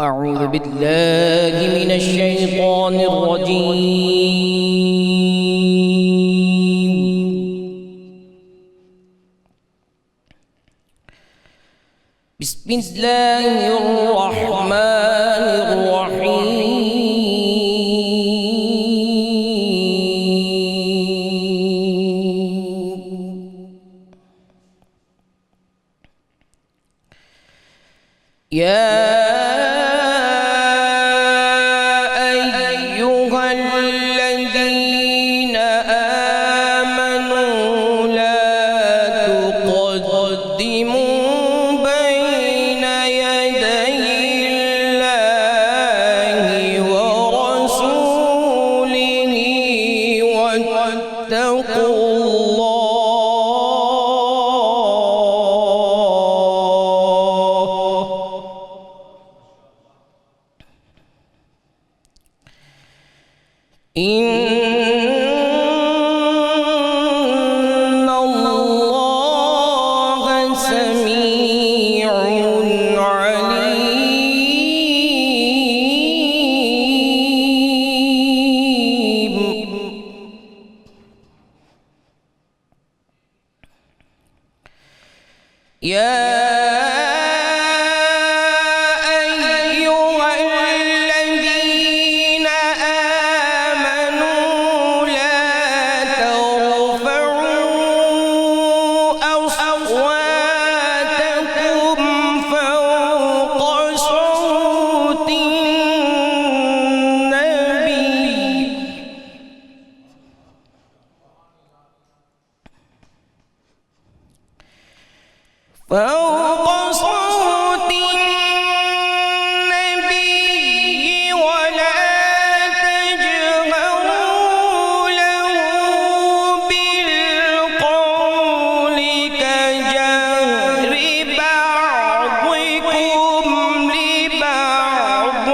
أعوذ بالله من الشيطان الرجيم. بسم الله الرحمن الرحيم. يا إن الله سميع عليم. يا فوق صوت النبي ولا تجهروا له بالقول كجهر بعضكم لبعض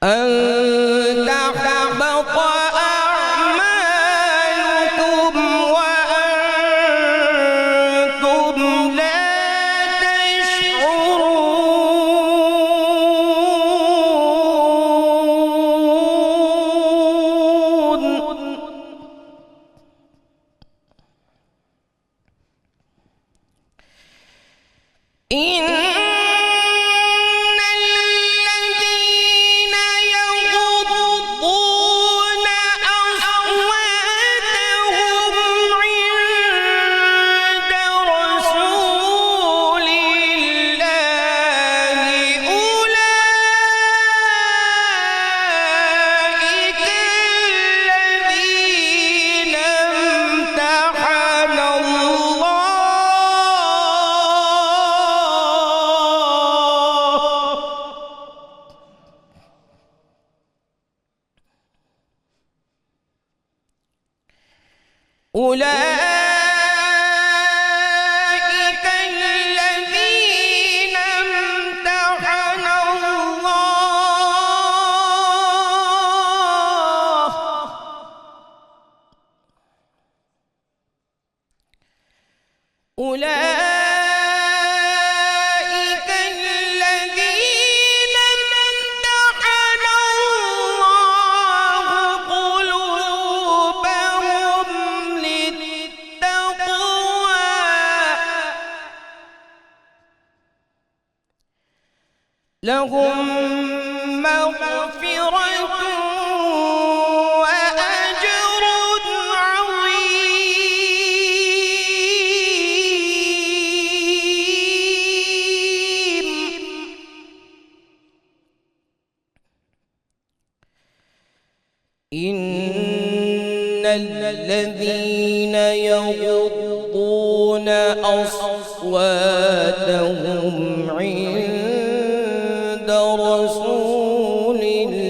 أن تحبط أعمالكم. وأنتم لا تشعرون. أولئك الذين امتحن الله. أولئك الذين امتحن الله قلوبهم للتقوى لهم مغفرة وأجر عظيم. إن الذين يغضون أصواتهم عند رسول الله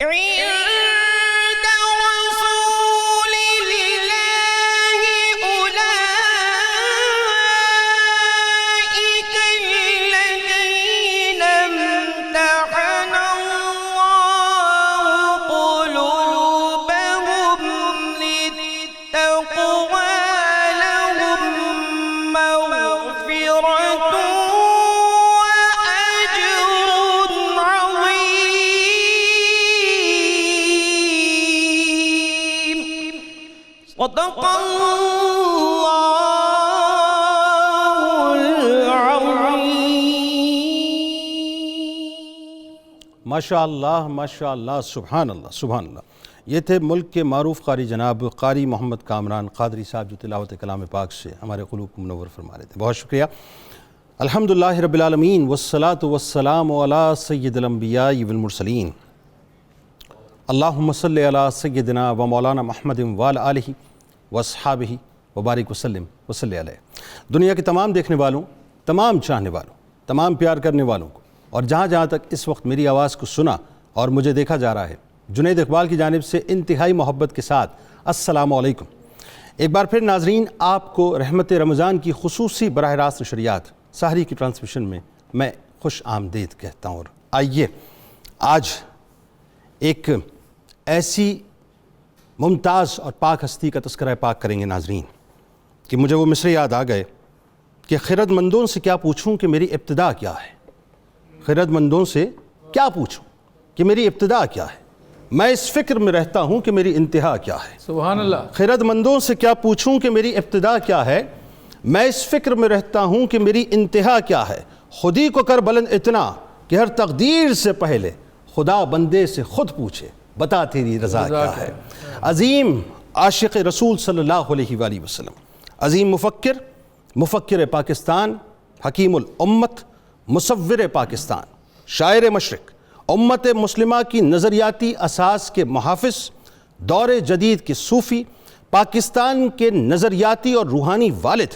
عند رسول الله صدق اللہ العظیم۔ ماشاء اللہ، سبحان اللہ، سبحان اللہ۔ یہ تھے ملک کے معروف قاری جناب قاری محمد کامران قادری صاحب جو تلاوت کلام پاک سے ہمارے قلوب کو منور فرما رہے تھے۔ بہت شکریہ۔ الحمدللہ رب العالمین والصلاة والسلام علی سید الانبیاء والمرسلین، اللہم صلی علی سیدنا و مولانا محمد وعلی آلہ واصحابہ وبارک وسلم وصلی علیہ۔ دنیا کے تمام دیکھنے والوں، تمام چاہنے والوں، تمام پیار کرنے والوں کو، اور جہاں جہاں تک اس وقت میری آواز کو سنا اور مجھے دیکھا جا رہا ہے، جنید اقبال کی جانب سے انتہائی محبت کے ساتھ السلام علیکم۔ ایک بار پھر ناظرین، آپ کو رحمت رمضان کی خصوصی براہ راست نشریات سحری کی ٹرانسمیشن میں میں خوش آمدید کہتا ہوں۔ اور آئیے آج ایک ایسی ممتاز اور پاک ہستی کا تذکرہ پاک کریں گے ناظرین کہ مجھے وہ مصرے یاد آ گئے کہ خرد مندوں سے کیا پوچھوں کہ میری ابتدا کیا ہے، خرد مندوں سے کیا پوچھوں کہ میری ابتدا کیا ہے، میں اس فکر میں رہتا ہوں کہ میری انتہا کیا ہے۔ سبحان اللہ۔ خرد مندوں سے کیا پوچھوں کہ میری ابتدا کیا ہے، میں اس فکر میں رہتا ہوں کہ میری انتہا کیا ہے، خودی کو کر بلند اتنا کہ ہر تقدیر سے پہلے خدا بندے سے خود پوچھے بتا تیری رضا کیا ہے۔ عظیم عاشق رسول صلی اللہ علیہ وآلہ وسلم، عظیم مفکر پاکستان، حکیم الامت، مصور پاکستان، شاعر مشرق، امت مسلمہ کی نظریاتی اساس کے محافظ، دور جدید کے صوفی، پاکستان کے نظریاتی اور روحانی والد،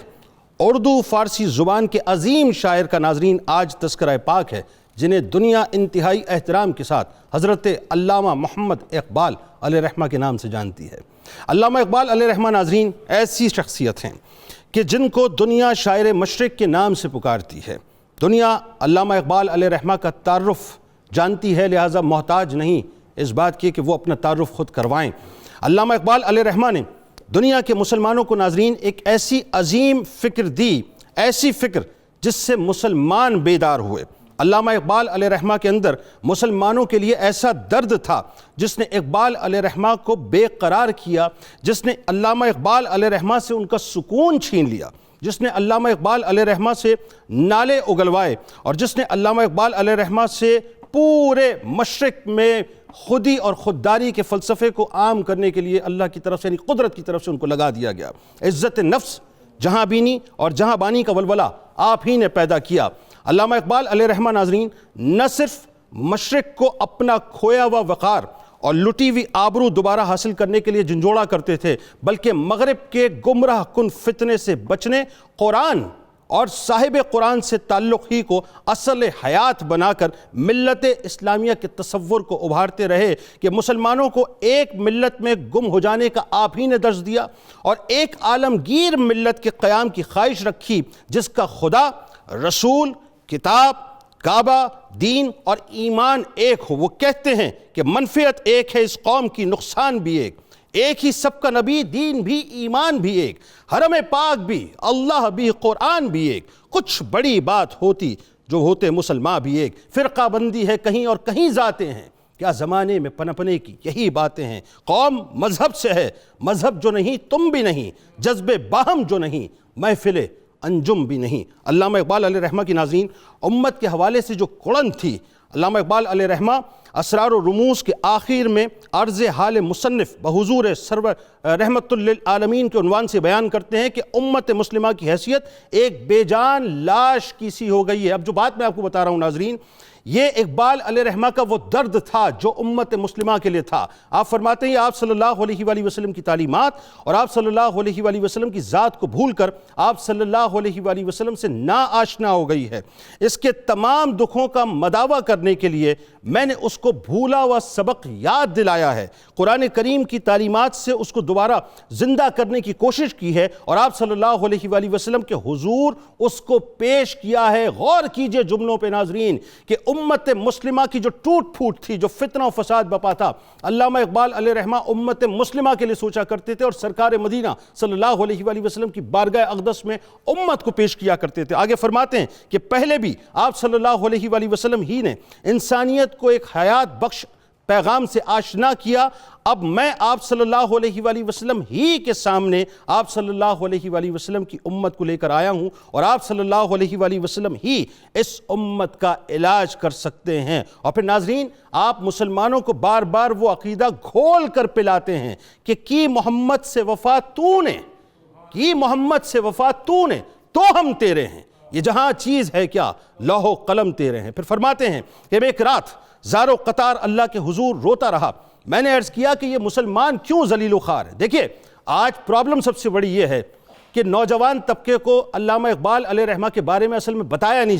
اردو فارسی زبان کے عظیم شاعر کا ناظرین آج تذکرہ پاک ہے، جنہیں دنیا انتہائی احترام کے ساتھ حضرت علامہ محمد اقبال علیہ رحمہ کے نام سے جانتی ہے۔ علامہ اقبال علیہ رحمہ ناظرین ایسی شخصیت ہیں کہ جن کو دنیا شاعر مشرق کے نام سے پکارتی ہے۔ دنیا علامہ اقبال علیہ رحمہ کا تعارف جانتی ہے، لہٰذا محتاج نہیں اس بات کی کہ وہ اپنا تعارف خود کروائیں۔ علامہ اقبال علیہ رحمہ نے دنیا کے مسلمانوں کو ناظرین ایک ایسی عظیم فکر دی، ایسی فکر جس سے مسلمان بیدار ہوئے۔ علامہ اقبال علیہ رحمہ کے اندر مسلمانوں کے لیے ایسا درد تھا جس نے اقبال علیہ رحمہ کو بے قرار کیا، جس نے علامہ اقبال علیہ رحمہ سے ان کا سکون چھین لیا، جس نے علامہ اقبال علیہ رحمہ سے نالے اگلوائے، اور جس نے علامہ اقبال علیہ رحمہ سے پورے مشرق میں خودی اور خودداری کے فلسفے کو عام کرنے کے لیے اللہ کی طرف سے یعنی قدرت کی طرف سے ان کو لگا دیا گیا۔ عزت نفس، جہاں بینی اور جہاں بانی کا ولولہ آپ ہی نے پیدا کیا۔ علامہ اقبال علیہ رحمہ ناظرین نہ صرف مشرق کو اپنا کھویا ہوا وقار اور لٹی ہوئی آبرو دوبارہ حاصل کرنے کے لیے جھنجھوڑا کرتے تھے، بلکہ مغرب کے گمراہ کن فتنے سے بچنے، قرآن اور صاحب قرآن سے تعلق ہی کو اصل حیات بنا کر ملت اسلامیہ کے تصور کو ابھارتے رہے کہ مسلمانوں کو ایک ملت میں گم ہو جانے کا آپ ہی نے درس دیا اور ایک عالمگیر ملت کے قیام کی خواہش رکھی جس کا خدا، رسول، کتاب، کعبہ، دین اور ایمان ایک ہو۔ وہ کہتے ہیں کہ منفعت ایک ہے اس قوم کی، نقصان بھی ایک ہی سب کا نبی، دین بھی، ایمان بھی ایک، حرم پاک بھی، اللہ بھی، قرآن بھی ایک، کچھ بڑی بات ہوتی جو ہوتے مسلمان بھی ایک، فرقہ بندی ہے کہیں اور کہیں ذاتیں ہیں، کیا زمانے میں پنپنے کی یہی باتیں ہیں، قوم مذہب سے ہے، مذہب جو نہیں تم بھی نہیں، جذبے باہم جو نہیں محفل انجم بھی نہیں۔ علامہ اقبال علیہ رحمہ کی ناظرین امت کے حوالے سے جو کڑن تھی، علامہ اقبال علیہ رحمہ اسرار و رموز کے آخر میں عرض حال مصنف بحضور سرور رحمت للعالمین کے عنوان سے بیان کرتے ہیں کہ امت مسلمہ کی حیثیت ایک بے جان لاش کی سی ہو گئی ہے۔ اب جو بات میں آپ کو بتا رہا ہوں ناظرین، یہ اقبال علیہ رحمہ کا وہ درد تھا جو امت مسلمہ کے لیے تھا۔ آپ فرماتے ہیں آپ صلی اللہ علیہ وآلہ وسلم کی تعلیمات اور آپ صلی اللہ علیہ وآلہ وسلم کی ذات کو بھول کر آپ صلی اللہ علیہ وآلہ وسلم سے نا آشنا ہو گئی ہے۔ اس کے تمام دکھوں کا مداوع کرنے کے لیے میں نے اس کو بھولا ہوا سبق یاد دلایا ہے، قرآن کریم کی تعلیمات سے اس کو دوبارہ زندہ کرنے کی کوشش کی ہے اور آپ صلی اللہ علیہ وآلہ وسلم کے حضور اس کو پیش کیا ہے۔ غور کیجئے جملوں پہ ناظرین کہ امت مسلمہ کی جو ٹوٹ پھوٹ تھی، جو فتنہ و فساد بپا تھا، علامہ اقبال علیہ رحمہ امت مسلمہ کے لیے سوچا کرتے تھے اور سرکار مدینہ صلی اللہ علیہ وآلہ وسلم کی بارگاہ اقدس میں امت کو پیش کیا کرتے تھے۔ آگے فرماتے ہیں کہ پہلے بھی آپ صلی اللہ علیہ وآلہ وسلم ہی نے انسانیت کو ایک حیات بخش پیغام سے آشنا کیا. اب میں آپ صلی اللہ علیہ وآلہ وسلم ہی کے سامنے آپ صلی اللہ علیہ وآلہ وسلم کی امت کو لے کر آیا ہوں, اور آپ صلی اللہ علیہ وآلہ وسلم ہی اس امت کا علاج کر سکتے ہیں. اور پھر ناظرین, آپ مسلمانوں کو بار بار وہ عقیدہ گھول کر پلاتے ہیں کہ کی محمد سے وفا تو نے, کی محمد سے وفا تو نے تو ہم تیرے ہیں. یہ جہاں چیز ہے کیا, لوح و قلم تیرے ہیں. پھر فرماتے ہیں کہ میں ایک رات زار و قطار اللہ کے حضور روتا رہا. میں نے عرض کیا کہ یہ مسلمان کیوں ذلیل و خوار ہے. دیکھیے, آج پرابلم سب سے بڑی یہ ہے کہ نوجوان طبقے کو علامہ اقبال علیہ رحمہ کے بارے میں اصل میں بتایا نہیں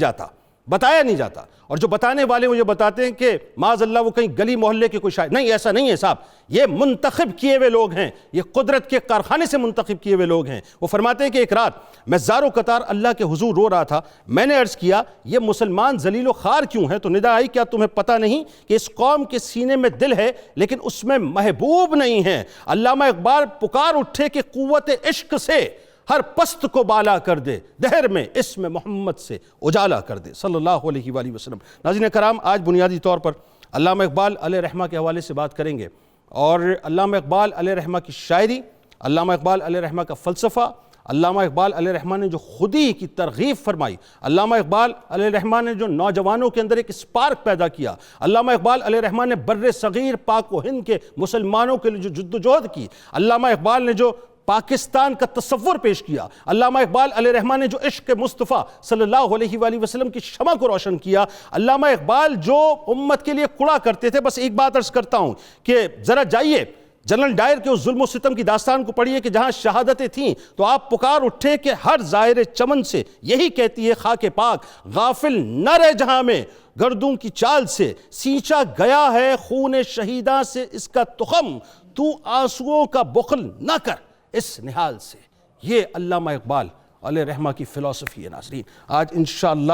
جاتا, اور جو بتانے والے وہ یہ بتاتے ہیں کہ معاذ اللہ وہ کہیں گلی محلے کے کوئی شاعر. نہیں, ایسا نہیں ہے صاحب, یہ منتخب کیے ہوئے لوگ ہیں, یہ قدرت کے کارخانے سے منتخب کیے ہوئے لوگ ہیں. وہ فرماتے ہیں کہ ایک رات میں زار و قطار اللہ کے حضور رو رہا تھا. میں نے عرض کیا یہ مسلمان ذلیل و خوار کیوں ہیں؟ تو ندا آئی, کیا تمہیں پتہ نہیں کہ اس قوم کے سینے میں دل ہے لیکن اس میں محبوب نہیں ہے. علامہ اقبال پکار اٹھے کہ قوت عشق سے ہر پست کو بالا کر دے, دہر میں اسم محمد سے اجالا کر دے, صلی اللہ علیہ وآلہ وسلم. ناظرین کرام, آج بنیادی طور پر علامہ اقبال علیہ رحمہ کے حوالے سے بات کریں گے, اور علامہ اقبال علیہ رحمہ کی شاعری, علامہ اقبال علیہ رحمہ کا فلسفہ, علامہ اقبال علیہ رحمہ نے جو خودی کی ترغیب فرمائی, علامہ اقبال علیہ رحمہ نے جو نوجوانوں کے اندر ایک سپارک پیدا کیا, علامہ اقبال علیہ رحمہ نے بر صغیر پاک و ہند کے مسلمانوں کے لیے جو جدوجہد کی, علامہ اقبال نے جو پاکستان کا تصور پیش کیا, علامہ اقبال علیہ رحمہ نے جو عشق مصطفیٰ صلی اللہ علیہ وآلہ وسلم کی شمع کو روشن کیا, علامہ اقبال جو امت کے لیے کڑا کرتے تھے. بس ایک بات عرض کرتا ہوں کہ ذرا جائیے جنرل ڈائر کے اس ظلم و ستم کی داستان کو پڑھیے کہ جہاں شہادتیں تھیں تو آپ پکار اٹھے کہ ہر ظاہر چمن سے یہی کہتی ہے خاک پاک, غافل نہ رہ جہاں میں گردوں کی چال سے, سینچا گیا ہے خون شہیداں سے اس کا تخم, تو آنسوؤں کا بخل نہ کر اس نحال سے. یہ علامہ اقبال علیہ رحمہ کی فلسفی ہے. ناظرین, آج انشاءاللہ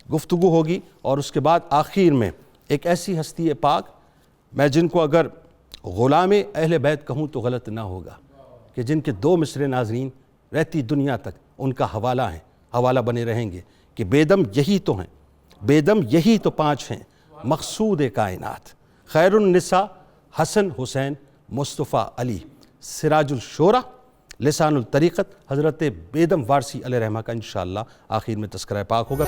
گفتگو ہوگی, اور اس کے بعد آخر میں ایک ایسی ہستی پاک, میں جن کو اگر غلام اہل بیت کہوں تو غلط نہ ہوگا, کہ جن کے 2 مصرے ناظرین رہتی دنیا تک ان کا حوالہ ہیں, حوالہ بنے رہیں گے, کہ بیدم یہی تو ہیں, بیدم یہی تو 5 ہیں, مقصود کائنات, خیر النساء حسن حسین مصطفیٰ علی, سراج الشورى, لسان الطریقت حضرت بیدم وارسی علیہ رحمہ کا انشاءاللہ آخر میں تذکرہ پاک ہوگا.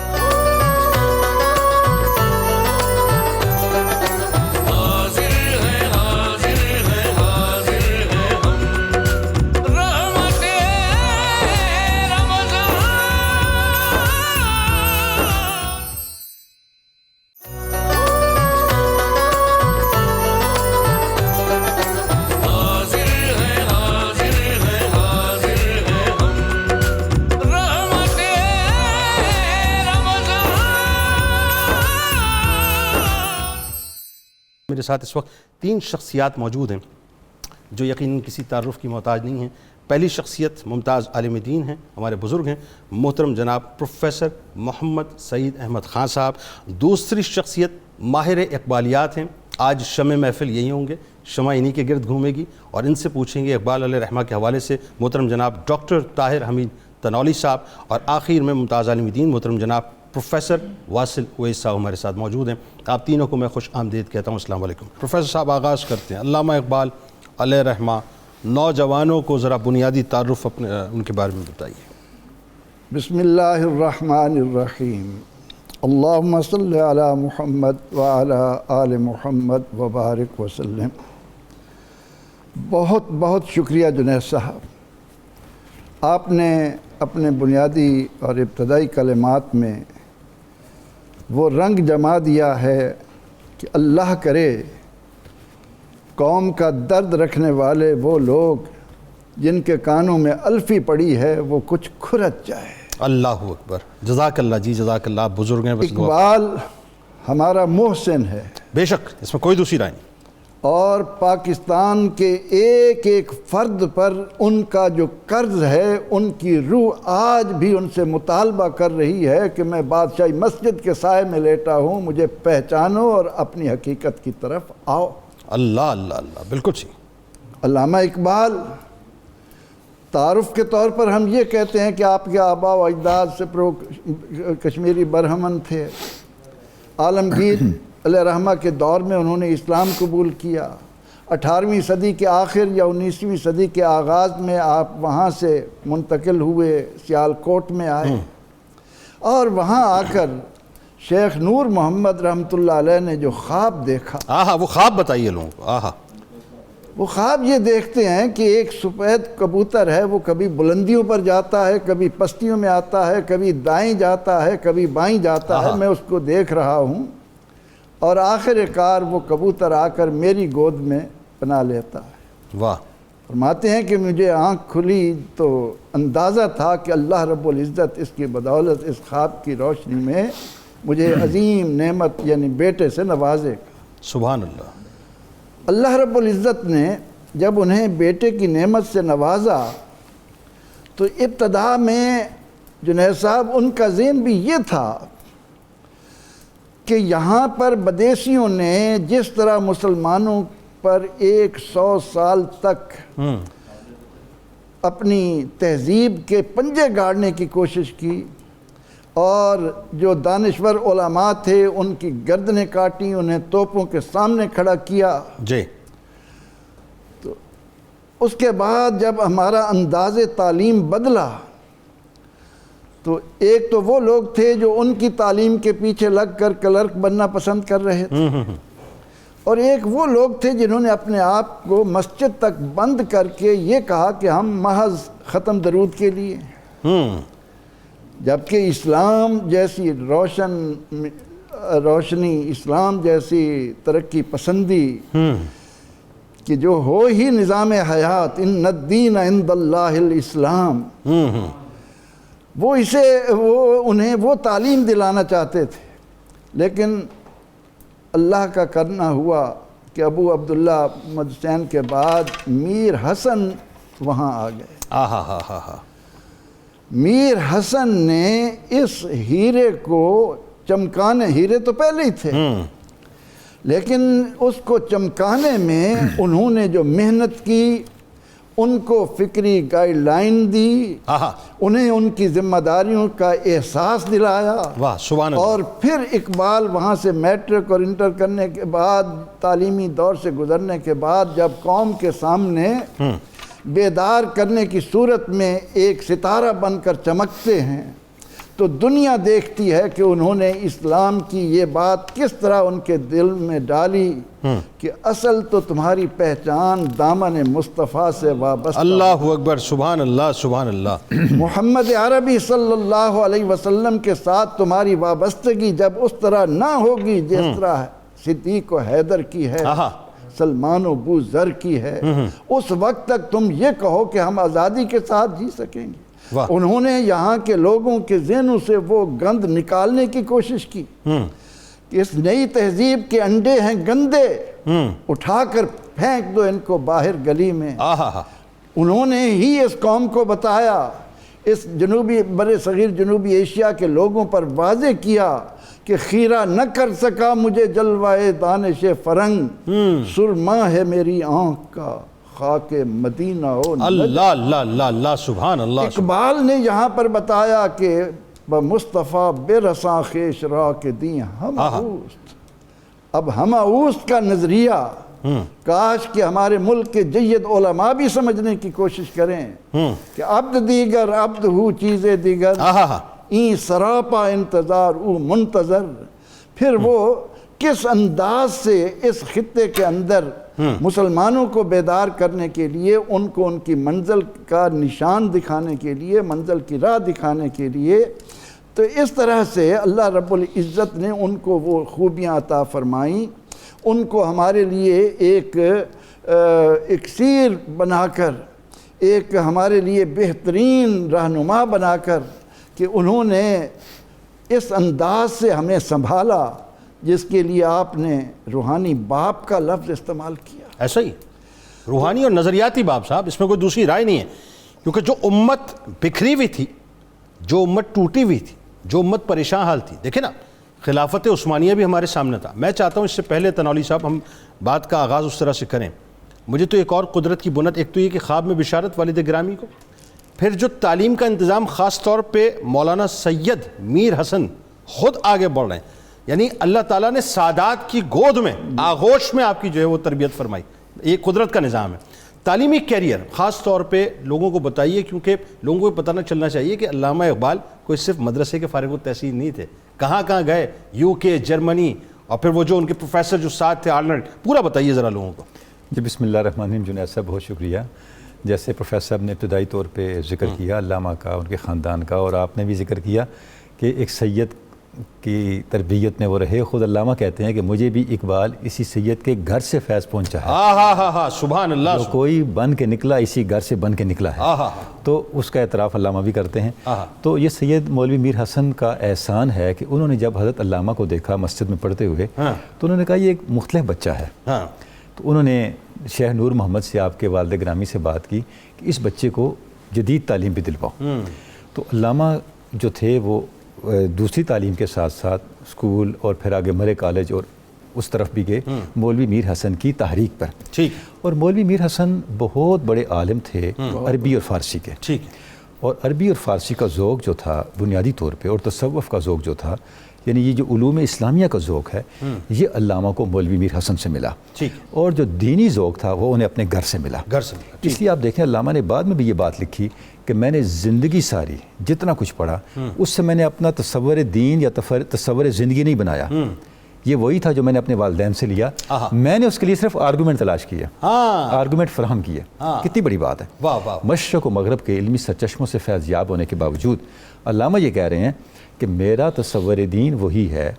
میرے ساتھ اس وقت 3 شخصیات موجود ہیں جو یقیناً کسی تعارف کی محتاج نہیں ہیں. پہلی شخصیت ممتاز عالم دین ہیں, ہمارے بزرگ ہیں, محترم جناب پروفیسر محمد سعید احمد خان صاحب. دوسری شخصیت ماہر اقبالیات ہیں, آج شمع محفل یہی ہوں گے, شمع انہی کے گرد گھومے گی, اور ان سے پوچھیں گے اقبال علیہ رحمہ کے حوالے سے محترم جناب ڈاکٹر طاہر حمید تنولی صاحب. اور آخر میں ممتاز عالم دین محترم جناب پروفیسر واصل اویس صاحب ہمارے ساتھ موجود ہیں. آپ تینوں کو میں خوش آمدید کہتا ہوں. السلام علیکم. پروفیسر صاحب, آغاز کرتے ہیں. علامہ اقبال علیہ رحمہ, نوجوانوں کو ذرا بنیادی تعارف ان کے بارے میں بتائیے. بسم اللہ الرحمن الرحیم. اللہم صلی علی محمد وعلی آل محمد وبارک وسلم. بہت بہت شکریہ جنید صاحب, آپ نے اپنے بنیادی اور ابتدائی کلمات میں وہ رنگ جما دیا ہے کہ اللہ کرے قوم کا درد رکھنے والے وہ لوگ جن کے کانوں میں الفی پڑی ہے وہ کچھ کھرچ جائے. اللہ اکبر, جزاک اللہ جی, جزاک اللہ. آپ بزرگ ہیں. اقبال ہمارا محسن ہے, بے شک, اس میں کوئی دوسری رائے نہیں, اور پاکستان کے ایک ایک فرد پر ان کا جو قرض ہے, ان کی روح آج بھی ان سے مطالبہ کر رہی ہے کہ میں بادشاہی مسجد کے سائے میں لیٹا ہوں, مجھے پہچانو اور اپنی حقیقت کی طرف آؤ. اللہ اللہ اللہ, بالکل صحیح. علامہ اقبال تعارف کے طور پر ہم یہ کہتے ہیں کہ آپ کے آبا و اجداد سے کشمیری برہمن تھے, عالمگیر علیہ رحمہ کے دور میں انہوں نے اسلام قبول کیا. 18ویں صدی کے آخر یا 19ویں صدی کے آغاز میں آپ وہاں سے منتقل ہوئے, سیالکوٹ میں آئے, اور وہاں آ کر شیخ نور محمد رحمۃ اللہ علیہ نے جو خواب دیکھا, وہ خواب بتائیے لوگوں کو. وہ خواب یہ دیکھتے ہیں کہ ایک سفید کبوتر ہے, وہ کبھی بلندیوں پر جاتا ہے, کبھی پستیوں میں آتا ہے, کبھی دائیں جاتا ہے, کبھی بائیں جاتا ہے, میں اس کو دیکھ رہا ہوں, اور آخر کار وہ کبوتر آ کر میری گود میں پناہ لیتا ہے. واہ. فرماتے ہیں کہ مجھے آنکھ کھلی تو اندازہ تھا کہ اللہ رب العزت اس کی بدولت, اس خواب کی روشنی میں مجھے عظیم نعمت یعنی بیٹے سے نوازے گا. سبحان اللہ. اللہ رب العزت نے جب انہیں بیٹے کی نعمت سے نوازا تو ابتدا میں جنید صاحب ان کا ذہن بھی یہ تھا کہ یہاں پر بدیسیوں نے جس طرح مسلمانوں پر 100 سال تک اپنی تہذیب کے پنجے گاڑنے کی کوشش کی, اور جو دانشور علماء تھے ان کی گردنیں کاٹی, انہیں توپوں کے سامنے کھڑا کیا, جی, تو اس کے بعد جب ہمارا انداز تعلیم بدلا تو ایک تو وہ لوگ تھے جو ان کی تعلیم کے پیچھے لگ کر کلرک بننا پسند کر رہے تھے, اور ایک وہ لوگ تھے جنہوں نے اپنے آپ کو مسجد تک بند کر کے یہ کہا کہ ہم محض ختم درود کے لیے, جبکہ اسلام جیسی روشنی, اسلام جیسی ترقی پسندی کہ جو ہو ہی نظام حیات, ان الدین عند اللہ الاسلام, وہ انہیں وہ تعلیم دلانا چاہتے تھے. لیکن اللہ کا کرنا ہوا کہ ابو عبداللہ محمد حسین کے بعد میر حسن وہاں آ گئے. میر حسن نے اس ہیرے کو چمکانے, ہیرے تو پہلے ہی تھے, لیکن اس کو چمکانے میں انہوں نے جو محنت کی, ان کو فکری گائیڈ لائن دی, انہیں ان کی ذمہ داریوں کا احساس دلایا. واہ سبحان اللہ. اور پھر اقبال وہاں سے میٹرک اور انٹر کرنے کے بعد, تعلیمی دور سے گزرنے کے بعد, جب قوم کے سامنے بیدار کرنے کی صورت میں ایک ستارہ بن کر چمکتے ہیں تو دنیا دیکھتی ہے کہ انہوں نے اسلام کی یہ بات کس طرح ان کے دل میں ڈالی کہ اصل تو تمہاری پہچان دامن مصطفیٰ سے وابستہ. اللہ اکبر. سبحان اللہ سبحان اللہ. محمد عربی صلی اللہ علیہ وسلم کے ساتھ تمہاری وابستگی جب اس طرح نہ ہوگی جس طرح صدیق و حیدر کی ہے, سلمان و ابو ذر کی ہے, اس وقت تک تم یہ کہو کہ ہم آزادی کے ساتھ جی سکیں گے. انہوں نے یہاں کے لوگوں کے ذہنوں سے وہ گند نکالنے کی کوشش کی کہ اس نئی تہذیب کے انڈے ہیں گندے, اٹھا کر پھینک دو ان کو باہر گلی میں. انہوں نے ہی اس قوم کو بتایا, اس بر صغیر جنوبی ایشیا کے لوگوں پر واضح کیا کہ خیرہ نہ کر سکا مجھے جلوائے دانش فرنگ, سرما ہے میری آنکھ کا خاک مدینہ ہو. اللہ اللہ اللہ اللہ سبحان اللہ. اقبال نے یہاں پر بتایا کہ بمصطفیٰ بے رساں خیش را کے دیں ہم اوست. اب ہم اوست کا نظریہ کاش کہ ہمارے ملک کے جید علماء بھی سمجھنے کی کوشش کریں کہ عبد دیگر عبد ہو چیزیں دیگر, این سراپا انتظار او منتظر. پھر وہ کس انداز سے اس خطے کے اندر مسلمانوں کو بیدار کرنے کے لیے, ان کو ان کی منزل کا نشان دکھانے کے لیے, منزل کی راہ دکھانے کے لیے, تو اس طرح سے اللہ رب العزت نے ان کو وہ خوبیاں عطا فرمائیں, ان کو ہمارے لیے ایک اکسیر بنا کر, ایک ہمارے لیے بہترین رہنما بنا کر کہ انہوں نے اس انداز سے ہمیں سنبھالا جس کے لیے آپ نے روحانی باپ کا لفظ استعمال کیا. ایسا ہی روحانی اور نظریاتی باپ صاحب, اس میں کوئی دوسری رائے نہیں ہے, کیونکہ جو امت بکھری ہوئی تھی, جو امت ٹوٹی ہوئی تھی, جو امت پریشان حال تھی, دیکھیں نا خلافت عثمانیہ بھی ہمارے سامنے تھا. میں چاہتا ہوں اس سے پہلے تنولی صاحب ہم بات کا آغاز اس طرح سے کریں, مجھے تو ایک اور قدرت کی بنت, ایک تو یہ کہ خواب میں بشارت والد گرامی کو, پھر جو تعلیم کا انتظام خاص طور پہ مولانا سید میر حسن خود آگے بڑھ رہے ہیں. یعنی اللہ تعالیٰ نے سادات کی گود میں آغوش میں آپ کی جو ہے وہ تربیت فرمائی. یہ قدرت کا نظام ہے. تعلیمی کیریئر خاص طور پہ لوگوں کو بتائیے, کیونکہ لوگوں کو پتہ نہ چلنا چاہیے کہ علامہ اقبال کوئی صرف مدرسے کے فارغ التحصیل نہیں تھے. کہاں کہاں گئے, یو کے, جرمنی, اور پھر وہ جو ان کے پروفیسر جو ساتھ تھے آرنلڈ, پورا بتائیے ذرا لوگوں کو. جی بسم اللہ الرحمن الرحیم. جنید صاحب بہت شکریہ. جیسے پروفیسر صاحب نے ابتدائی طور پہ ذکر کیا علامہ کا, ان کے خاندان کا, اور آپ نے بھی ذکر کیا کہ ایک سید کی تربیت میں وہ رہے. خود علامہ کہتے ہیں کہ مجھے بھی اقبال اسی سید کے گھر سے فیض پہنچا ہے. ہاں سبحان اللہ. جو کوئی بن کے نکلا اسی گھر سے بن کے نکلا ہے. تو اس کا اعتراف علامہ بھی کرتے ہیں. تو یہ سید مولوی میر حسن کا احسان ہے کہ انہوں نے جب حضرت علامہ کو دیکھا مسجد میں پڑھتے ہوئے تو انہوں نے کہا یہ ایک مختلف بچہ ہے. تو انہوں نے شیخ نور محمد سے, آپ کے والد گرامی سے بات کی کہ اس بچے کو جدید تعلیم بھی دلواؤ. تو علامہ جو تھے وہ دوسری تعلیم کے ساتھ ساتھ اسکول اور پھر آگے مرے کالج اور اس طرف بھی گئے مولوی میر حسن کی تحریک پر. ٹھیک. اور مولوی میر حسن بہت بڑے عالم تھے عربی اور فارسی کے. ٹھیک. اور عربی اور فارسی کا ذوق جو تھا بنیادی طور پہ, اور تصوف کا ذوق جو تھا, یعنی یہ جو علوم اسلامیہ کا ذوق ہے, یہ علامہ کو مولوی میر حسن سے ملا. ٹھیک. اور جو دینی ذوق تھا وہ انہیں اپنے گھر سے ملا. اس لیے آپ دیکھیں علامہ نے بعد میں بھی یہ بات لکھی کہ میں نے زندگی ساری جتنا کچھ پڑھا اس سے میں نے اپنا تصور دین یا تصور زندگی نہیں بنایا. یہ وہی تھا جو میں نے اپنے والدین سے لیا. میں نے اس کے لیے صرف آرگومنٹ تلاش کیا, آرگومنٹ فراہم کیے. کتنی بڑی بات ہے. مشرق و مغرب کے علمی سرچشموں سے فیض یاب ہونے کے باوجود علامہ یہ کہہ رہے ہیں کہ میرا تصور دین وہی ہے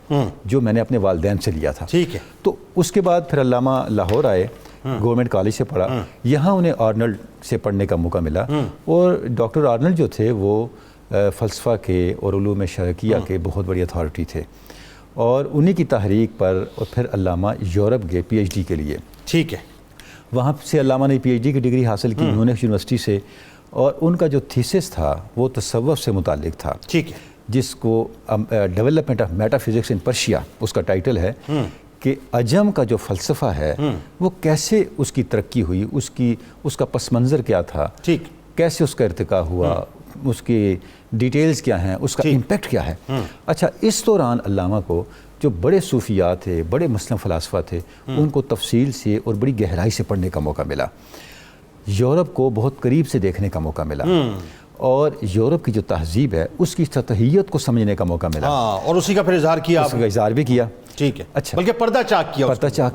جو میں نے اپنے والدین سے لیا تھا. ٹھیک ہے. تو اس کے بعد پھر علامہ لاہور آئے, گورنمنٹ کالج سے پڑھا. یہاں انہیں آرنلڈ سے پڑھنے کا موقع ملا, اور ڈاکٹر آرنلڈ جو تھے وہ فلسفہ کے اور علوم شرعیہ کے بہت بڑی اتھارٹی تھے, اور انہی کی تحریک پر اور پھر علامہ یورپ گئے پی ایچ ڈی کے لیے. ٹھیک ہے. وہاں سے علامہ نے پی ایچ ڈی کی ڈگری حاصل کی میونخ یونیورسٹی سے, اور ان کا جو تھیسس تھا وہ تصوف سے متعلق تھا. ٹھیک ہے. جس کو development of metaphysics in Persia اس کا ٹائٹل ہے, کہ عجم کا جو فلسفہ ہے وہ کیسے اس کی ترقی ہوئی, اس کا پس منظر کیا تھا, ٹھیک, کیسے اس کا ارتقاء ہوا, اس کی ڈیٹیلز کیا ہیں, اس کا امپیکٹ کیا ہے. اچھا, اس دوران علامہ کو جو بڑے صوفیات تھے, بڑے مسلم فلاسفہ تھے, ان کو تفصیل سے اور بڑی گہرائی سے پڑھنے کا موقع ملا. یورپ کو بہت قریب سے دیکھنے کا موقع ملا, اور یورپ کی جو تہذیب ہے اس کی سطحیت کو سمجھنے کا موقع ملا. اور اسی کا پھر اظہار کیا, اس کا اظہار بھی کیا. ٹھیک ہے. اچھا, بلکہ پردہ چاک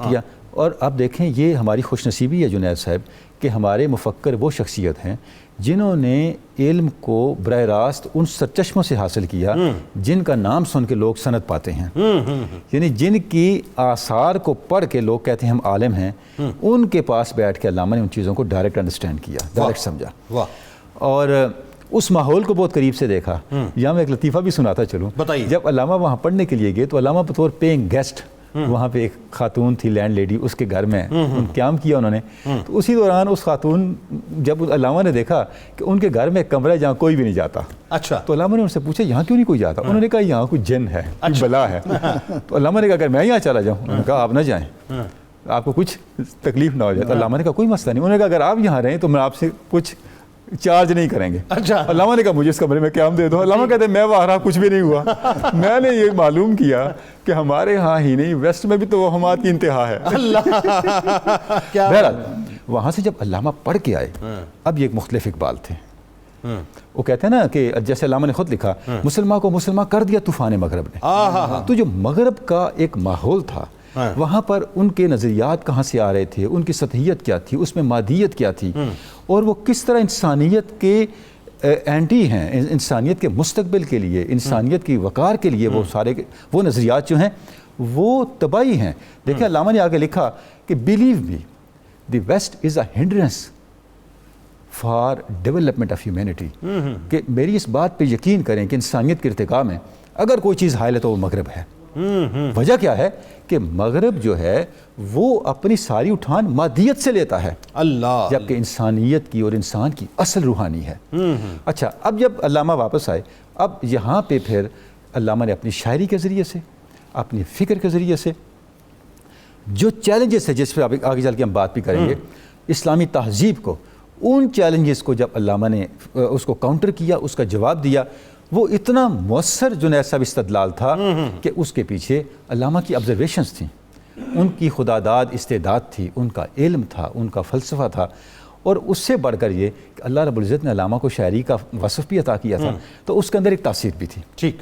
کیا. اور اب دیکھیں یہ ہماری خوش نصیبی ہے جنید صاحب کہ ہمارے مفکر وہ شخصیت ہیں جنہوں نے علم کو براہ راست ان سرچشموں سے حاصل کیا جن کا نام سن کے لوگ سند پاتے ہیں. یعنی جن کی آثار کو پڑھ کے لوگ کہتے ہیں ہم عالم ہیں, ان کے پاس بیٹھ کے علامہ نے ان چیزوں کو ڈائریکٹ انڈرسٹینڈ کیا, ڈائریکٹ سمجھا, اور اس ماحول کو بہت قریب سے دیکھا. یہاں میں ایک لطیفہ بھی سناتا چلوں. جب علامہ وہاں پڑھنے کے لیے گئے تو علامہ بطور پیئنگ گیسٹ, وہاں پہ ایک خاتون تھی لینڈ لیڈی, اس کے گھر میں قیام کیا انہوں نے. تو اسی دوران اس خاتون, جب علامہ نے دیکھا کہ ان کے گھر میں ایک کمرہ ہے جہاں کوئی بھی نہیں جاتا, اچھا, تو علامہ نے ان سے پوچھا یہاں کیوں نہیں کوئی جاتا. انہوں نے کہا یہاں کوئی جن ہے, کوئی بلا ہے. تو علامہ نے کہا اگر میں یہاں چلا جاؤں, انہوں نے کہا آپ نہ جائیں, آپ کو کچھ تکلیف نہ ہو جائے. تو علامہ نے کہا کوئی مسئلہ نہیں. انہوں نے کہا اگر آپ یہاں رہیں تو میں آپ سے کچھ چارج نہیں کریں گے. اچھا. علامہ نے کہا مجھے اس کمرے میں قیام دے دو. علامہ کہتے ہیں میں وہاں رہا, کچھ بھی نہیں ہوا. میں نے یہ معلوم کیا کہ ہمارے ہاں ہی نہیں ویسٹ میں بھی توہمات کی انتہا ہے. بہرحال وہاں سے جب علامہ پڑھ کے آئے, اب یہ ایک مختلف اقبال تھے. وہ کہتے ہیں نا کہ جیسے علامہ نے خود لکھا, مسلمان کو مسلمان کر دیا طوفان مغرب نے. تو جو مغرب کا ایک ماحول تھا وہاں پر ان کے نظریات کہاں سے آ رہے تھے, ان کی سطحیت کیا تھی, اس میں مادیت کیا تھی, اور وہ کس طرح انسانیت کے اینٹی ہیں, انسانیت کے مستقبل کے لیے, انسانیت کی وقار کے لیے وہ سارے وہ نظریات جو ہیں وہ تباہی ہیں. دیکھیں علامہ نے آگے لکھا کہ believe me the West is a hindrance for development of humanity, کہ میری اس بات پہ یقین کریں کہ انسانیت کے ارتقاء میں اگر کوئی چیز حائل ہے تو وہ مغرب ہے. وجہ کیا ہے کہ مغرب جو ہے وہ اپنی ساری اٹھان مادیت سے لیتا ہے, اللہ, جبکہ انسانیت کی اور انسان کی اصل روحانی ہے. اچھا, اب جب علامہ واپس آئے, اب یہاں پہ پھر علامہ نے اپنی شاعری کے ذریعے سے, اپنی فکر کے ذریعے سے جو چیلنجز ہے جس پہ آگے چل کے ہم بات بھی کریں گے, اسلامی تہذیب کو, ان چیلنجز کو جب علامہ نے اس کو کاؤنٹر کیا, اس کا جواب دیا, وہ اتنا مؤثر جنید صاحب استدلال تھا کہ اس کے پیچھے علامہ کی آبزرویشنز تھیں، ان کی خداداد استعداد تھی، ان کا علم تھا، ان کا فلسفہ تھا، اور اس سے بڑھ کر یہ کہ اللہ رب العزت نے علامہ کو شاعری کا وصف بھی عطا کیا تھا، تو اس کے اندر ایک تاثیر بھی تھی۔ ٹھیک،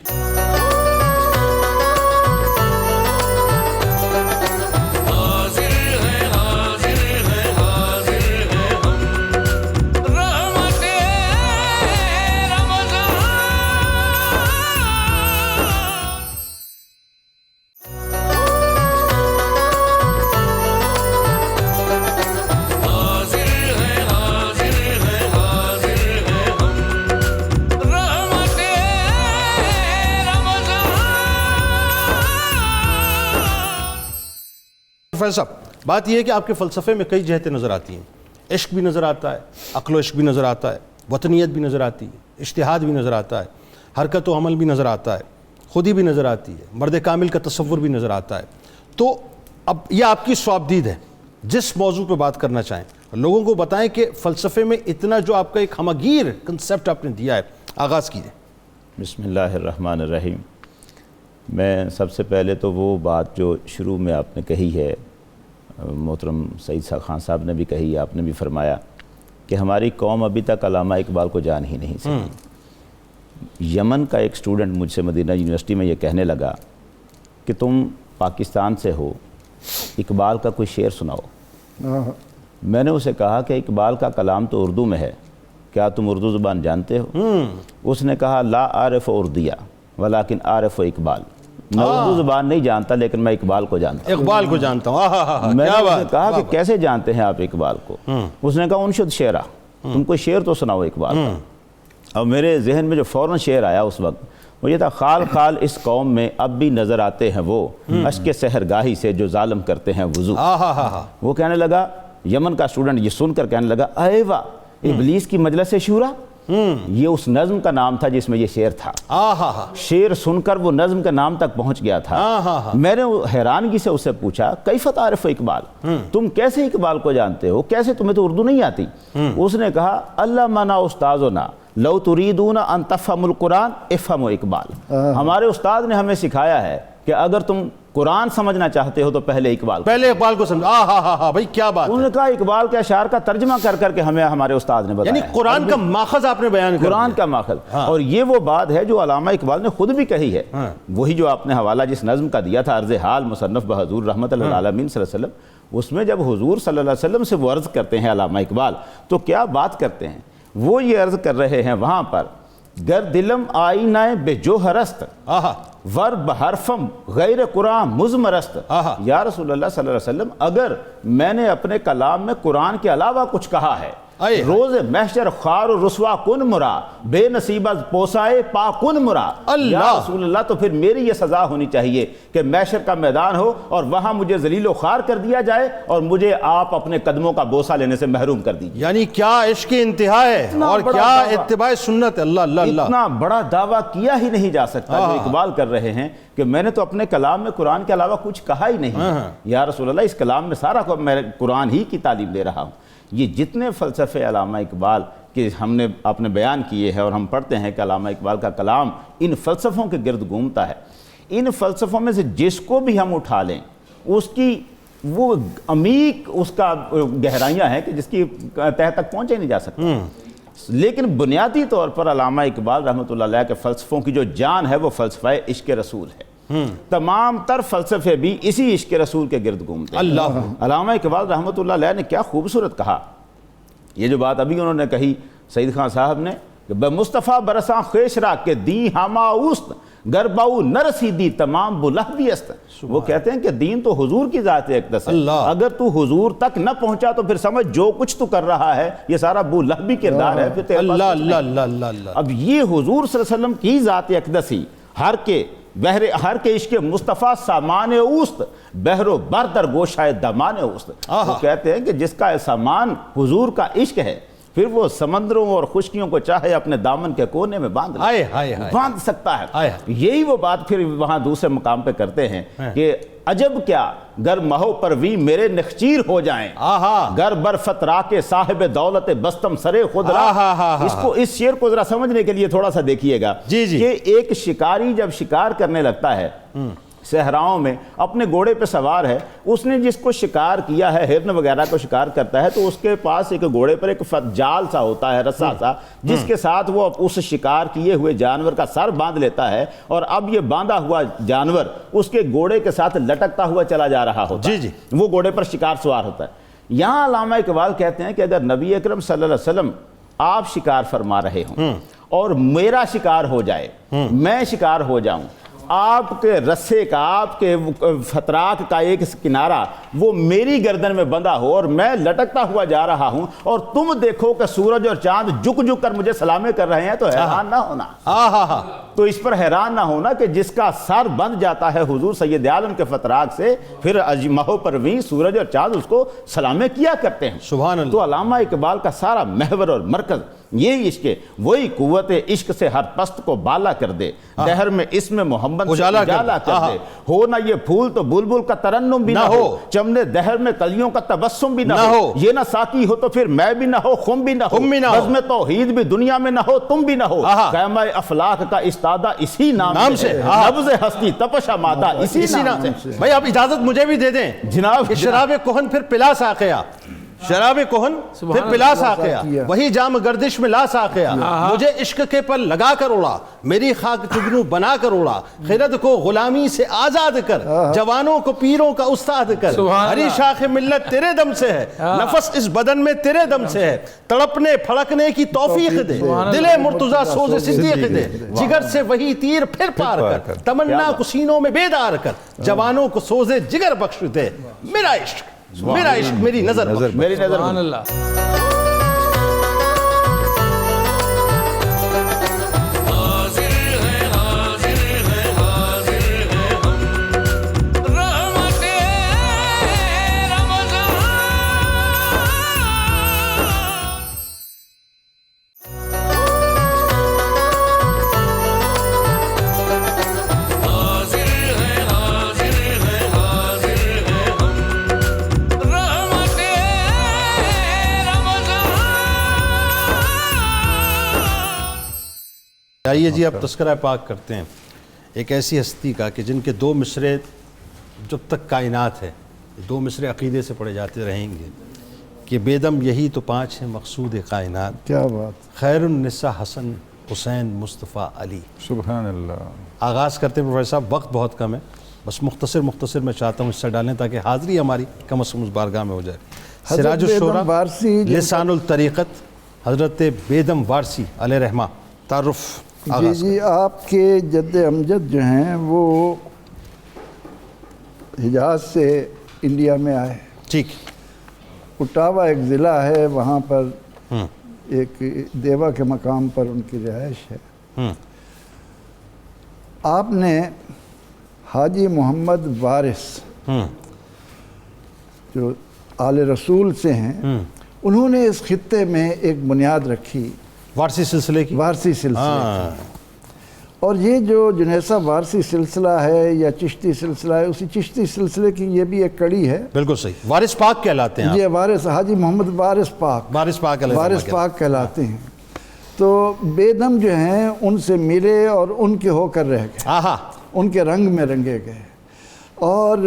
فیض صاحب، بات یہ ہے کہ آپ کے فلسفے میں کئی جہتیں نظر آتی ہیں، عشق بھی نظر آتا ہے، عقل و عشق بھی نظر آتا ہے، وطنیت بھی نظر آتی ہے، اجتہاد بھی نظر آتا ہے، حرکت و عمل بھی نظر آتا ہے، خودی بھی نظر آتی ہے، مرد کامل کا تصور بھی نظر آتا ہے۔ تو اب یہ آپ کی صوابدید ہے، جس موضوع پہ بات کرنا چاہیں لوگوں کو بتائیں کہ فلسفے میں اتنا جو آپ کا ایک ہمگیر کنسیپٹ آپ نے دیا ہے، آغاز کیجئے۔ بسم اللہ الرحمن الرحیم۔ میں سب سے پہلے تو وہ بات جو شروع میں آپ نے کہی ہے، محترم سعید خان صاحب نے بھی کہی، آپ نے بھی فرمایا کہ ہماری قوم ابھی تک علامہ اقبال کو جان ہی نہیں سکی۔ یمن کا ایک سٹوڈنٹ مجھ سے مدینہ یونیورسٹی میں یہ کہنے لگا کہ تم پاکستان سے ہو، اقبال کا کوئی شعر سناؤ۔ میں نے اسے کہا کہ اقبال کا کلام تو اردو میں ہے، کیا تم اردو زبان جانتے ہو؟ اس نے کہا لا عارف اردیہ ولیکن عارف اقبال، میں اردو زبان نہیں جانتا لیکن میں اقبال کو جانتا ہوں۔ اقبال کو جانتا ہوں۔ میں نے اسے کہا کہ کیسے جانتے ہیں آپ اقبال کو؟ اس نے کہا انشد شعرہ، تم کوئی شعر تو سناؤ اقبال کا۔ اور میرے ذہن میں جو فوراً شعر آیا اس وقت وہ یہ تھا، خال خال اس قوم میں اب بھی نظر آتے ہیں وہ، اشک سحرگاہی سے جو ظالم کرتے ہیں وضو۔ وہ کہنے لگا، یمن کا اسٹوڈنٹ یہ سن کر کہنے لگا، اے واہ، ابلیس کی مجلس شورا، یہ اس نظم کا نام تھا جس میں یہ شعر تھا۔ شعر سن کر وہ نظم کے نام تک پہنچ گیا تھا۔ میں نے حیرانگی سے اس سے پوچھا، کیف تعرف اقبال، تم کیسے اقبال کو جانتے ہو، کیسے تمہیں تو اردو نہیں آتی؟ اس نے کہا، اللہ منا استاذنا لو تریدون ان تفہموا القرآن افہموا اقبال۔ ہمارے استاد نے ہمیں سکھایا ہے کہ اگر تم قرآن سمجھنا چاہتے ہو تو پہلے اقبال کو سمجھا۔ بھائی کیا بات ہے۔ انہوں نے کہا اقبال کے اشعار کا ترجمہ کر کر کے ہمیں ہمارے استاد نے بتایا، یعنی قرآن کا ماخذ آپ نے بیان کیا، قرآن کا ماخذ۔ اور یہ وہ بات ہے جو علامہ اقبال نے خود بھی کہی ہے، وہی جو آپ نے حوالہ جس نظم کا دیا تھا، عرض حال مصنف بحضور رحمت اللہ العالمین صلی اللہ علیہ وسلم، اس میں جب حضور صلی اللہ علیہ وسلم سے وہ عرض کرتے ہیں علامہ اقبال تو کیا بات کرتے ہیں؟ وہ یہ عرض کر رہے ہیں وہاں پر، گر دلم آئینہ بے جوہرست ور بحرفم غیر قرآن مزمرست۔ یا رسول اللہ صلی اللہ علیہ وسلم، اگر میں نے اپنے کلام میں قرآن کے علاوہ کچھ کہا ہے، روز محشر خوار و رسوا کن مرا، بے نصیبہ پوسائے پا کن مرا، یا رسول اللہ تو پھر میری یہ سزا ہونی چاہیے کہ محشر کا میدان ہو اور وہاں مجھے ذلیل و خوار کر دیا جائے اور مجھے آپ اپنے قدموں کا بوسہ لینے سے محروم کر دیجیے۔ یعنی کیا عشق انتہا ہے اور کیا اتباع سنت۔ اللہ اللہ اللہ، اتنا بڑا دعویٰ کیا ہی نہیں جا سکتا جو اقبال کر رہے ہیں کہ میں نے تو اپنے کلام میں قرآن کے علاوہ کچھ کہا ہی نہیں۔ یا رسول اللہ، اس کلام میں سارا میں قرآن ہی کی تعلیم دے رہا ہوں۔ یہ جتنے فلسفے علامہ اقبال کے آپ نے بیان کیے ہیں اور ہم پڑھتے ہیں کہ علامہ اقبال کا کلام ان فلسفوں کے گرد گھومتا ہے، ان فلسفوں میں سے جس کو بھی ہم اٹھا لیں اس کی وہ عمیق اس کا گہرائیاں ہیں کہ جس کی تہ تک پہنچے نہیں جا سکتا۔ لیکن بنیادی طور پر علامہ اقبال رحمۃ اللہ علیہ کے فلسفوں کی جو جان ہے وہ فلسفہ عشق رسول ہے۔ تمام تر فلسفے بھی اسی عشق رسول کے گرد گھومتے ہیں۔ علامہ اقبال رحمۃ اللہ علیہ نے کیا خوبصورت کہا، یہ جو بات ابھی انہوں نے کہی سعید خان صاحب نے کہ بے مصطفیٰ برساں خیش را کہ دین ہما اوست گرباؤ نرسیدی تمام بلہدی است۔ وہ کہتے ہیں کہ دین تو حضور کی ذات اقدس ہے، اگر تو حضور تک نہ پہنچا تو پھر سمجھ جو کچھ تو کر رہا ہے یہ سارا بلہبی کردار ہے۔ اب یہ حضور صلی اللہ علیہ وسلم کی ذات اقدسی ہر کے عشق مصطفیٰ سامان اوست بحر و بر در گوشائے دمان اوست۔ وہ کہتے ہیں کہ جس کا سامان حضور کا عشق ہے، پھر وہ سمندروں اور خشکیوں کو چاہے اپنے دامن کے کونے میں باندھ باندھ سکتا ہے۔ یہی وہ بات پھر وہاں دوسرے مقام پہ کرتے ہیں کہ عجب کیا گر مہو پروی میرے نخچیر ہو جائیں، گر بر فترا کے صاحب دولت بستم سرے خودرا۔ اس شعر کو ذرا سمجھنے کے لیے تھوڑا سا دیکھیے گا کہ ایک شکاری جب شکار کرنے لگتا ہے صحراؤں میں، اپنے گھوڑے پہ سوار ہے، اس نے جس کو شکار کیا ہے، ہرن وغیرہ کو شکار کرتا ہے، تو اس کے پاس ایک گھوڑے پر ایک جال سا ہوتا ہے، رسا سا، جس کے ساتھ وہ اس شکار کیے ہوئے جانور کا سر باندھ لیتا ہے، اور اب یہ باندھا ہوا جانور اس کے گھوڑے کے ساتھ لٹکتا ہوا چلا جا رہا ہوتا ہے، وہ گھوڑے پر شکار سوار ہوتا ہے۔ یہاں علامہ اقبال کہتے ہیں کہ اگر نبی اکرم صلی اللہ علیہ وسلم آپ شکار فرما رہے ہوں اور میرا شکار ہو جائے، میں شکار ہو جاؤں، آپ کے رسے کا، آپ کے فتراک کا ایک کنارہ وہ میری گردن میں بندھا ہو اور میں لٹکتا ہوا جا رہا ہوں، اور تم دیکھو کہ سورج اور چاند جھک جھک کر مجھے سلامیں کر رہے ہیں، تو حیران نہ ہونا، تو اس پر حیران نہ ہونا کہ جس کا سر بند جاتا ہے حضور سید عالم کے فتراک سے، پھر مہو پرویں سورج اور چاند اس کو سلامیں کیا کرتے ہیں۔ سبحان اللہ۔ تو علامہ اقبال کا سارا محور اور مرکز یہی عشق ہے، وہی قوت عشق سے ہر پست کو بالا کر دے، دہر میں اسم محمد سے اجالا کر دے، ہو نہ یہ پھول تو بلبل کا ترنم بھی نہ ہو، چمنے دہر میں کلیوں کا تبسم بھی نہ ہو، یہ نہ ساقی ہو تو پھر میں بھی نہ ہو، خم بھی نہ ہو، بزم توحید بھی دنیا میں نہ ہو، تم بھی نہ ہو، خیمہ افلاق کا استادہ اسی نام سے، نبض ہستی تپش مادہ اسی نام سے۔ بھائی اب اجازت مجھے بھی دے دیں جناب، شراب کہن پھر پلا ساقیا، شراب کہن پھر پلا ساقیا، وہی جام گردش میں لا ساقیا، مجھے عشق کے پر لگا کر اڑا، میری خاک جگنو بنا کر اڑا، خرد کو غلامی سے آزاد کر، جوانوں کو پیروں کا استاد کر، ہری شاخ ملت تیرے دم سے ہے، نفس اس بدن میں تیرے دم سے ہے، تڑپنے پھڑکنے کی توفیق دے، دل مرتضیٰ سوز صدیق دے، جگر سے وہی تیر پھر پار کر، تمنا کو سینوں میں بیدار کر، جوانوں کو سوز جگر بخش دے، میرا عشق، میرا عشق میری نظر، میری نظر۔ سبحان اللہ۔ آئیے جی اب تذکرہ پاک کرتے ہیں ایک ایسی ہستی کا کہ جن کے دو مصرے جب تک کائنات ہے، دو مصرے عقیدے سے پڑھے جاتے رہیں گے کہ بیدم یہی تو پانچ ہیں مقصود کائنات، کیا بات، خیر النساء حسن حسین مصطفیٰ علی۔ سبحان اللہ۔ آغاز کرتے ہیں پروفیسر صاحب، وقت بہت کم ہے، بس مختصر میں چاہتا ہوں حصہ ڈالیں تاکہ حاضری ہماری کم از کم اس بارگاہ میں ہو جائے۔ سراج الشورى لسان الطریقت حضرت بیدم وارسی علیہ رحمہ، تعارف۔ جی آپ کے جد امجد جو ہیں وہ حجاز سے انڈیا میں آئے، ٹھیک، اٹاوا ایک ضلع ہے، وہاں پر ایک دیوا کے مقام پر ان کی رہائش ہے۔ آپ نے حاجی محمد وارث جو آل رسول سے ہیں، انہوں نے اس خطے میں ایک بنیاد رکھی، وارسی سلسلے کی، وارسی سلسلے، اور یہ جو جنیسہ وارسی سلسلہ ہے یا چشتی سلسلہ ہے، اسی چشتی سلسلے کی یہ بھی ایک کڑی ہے۔ بالکل صحیح، وارث پاک کہلاتے ہیں، یہ وارث حاجی محمد وارث پاک، وارث پاک کہلاتے ہیں۔ تو بیدم جو ہیں ان سے ملے اور ان کے ہو کر رہ گئے، ان کے رنگ میں رنگے گئے، اور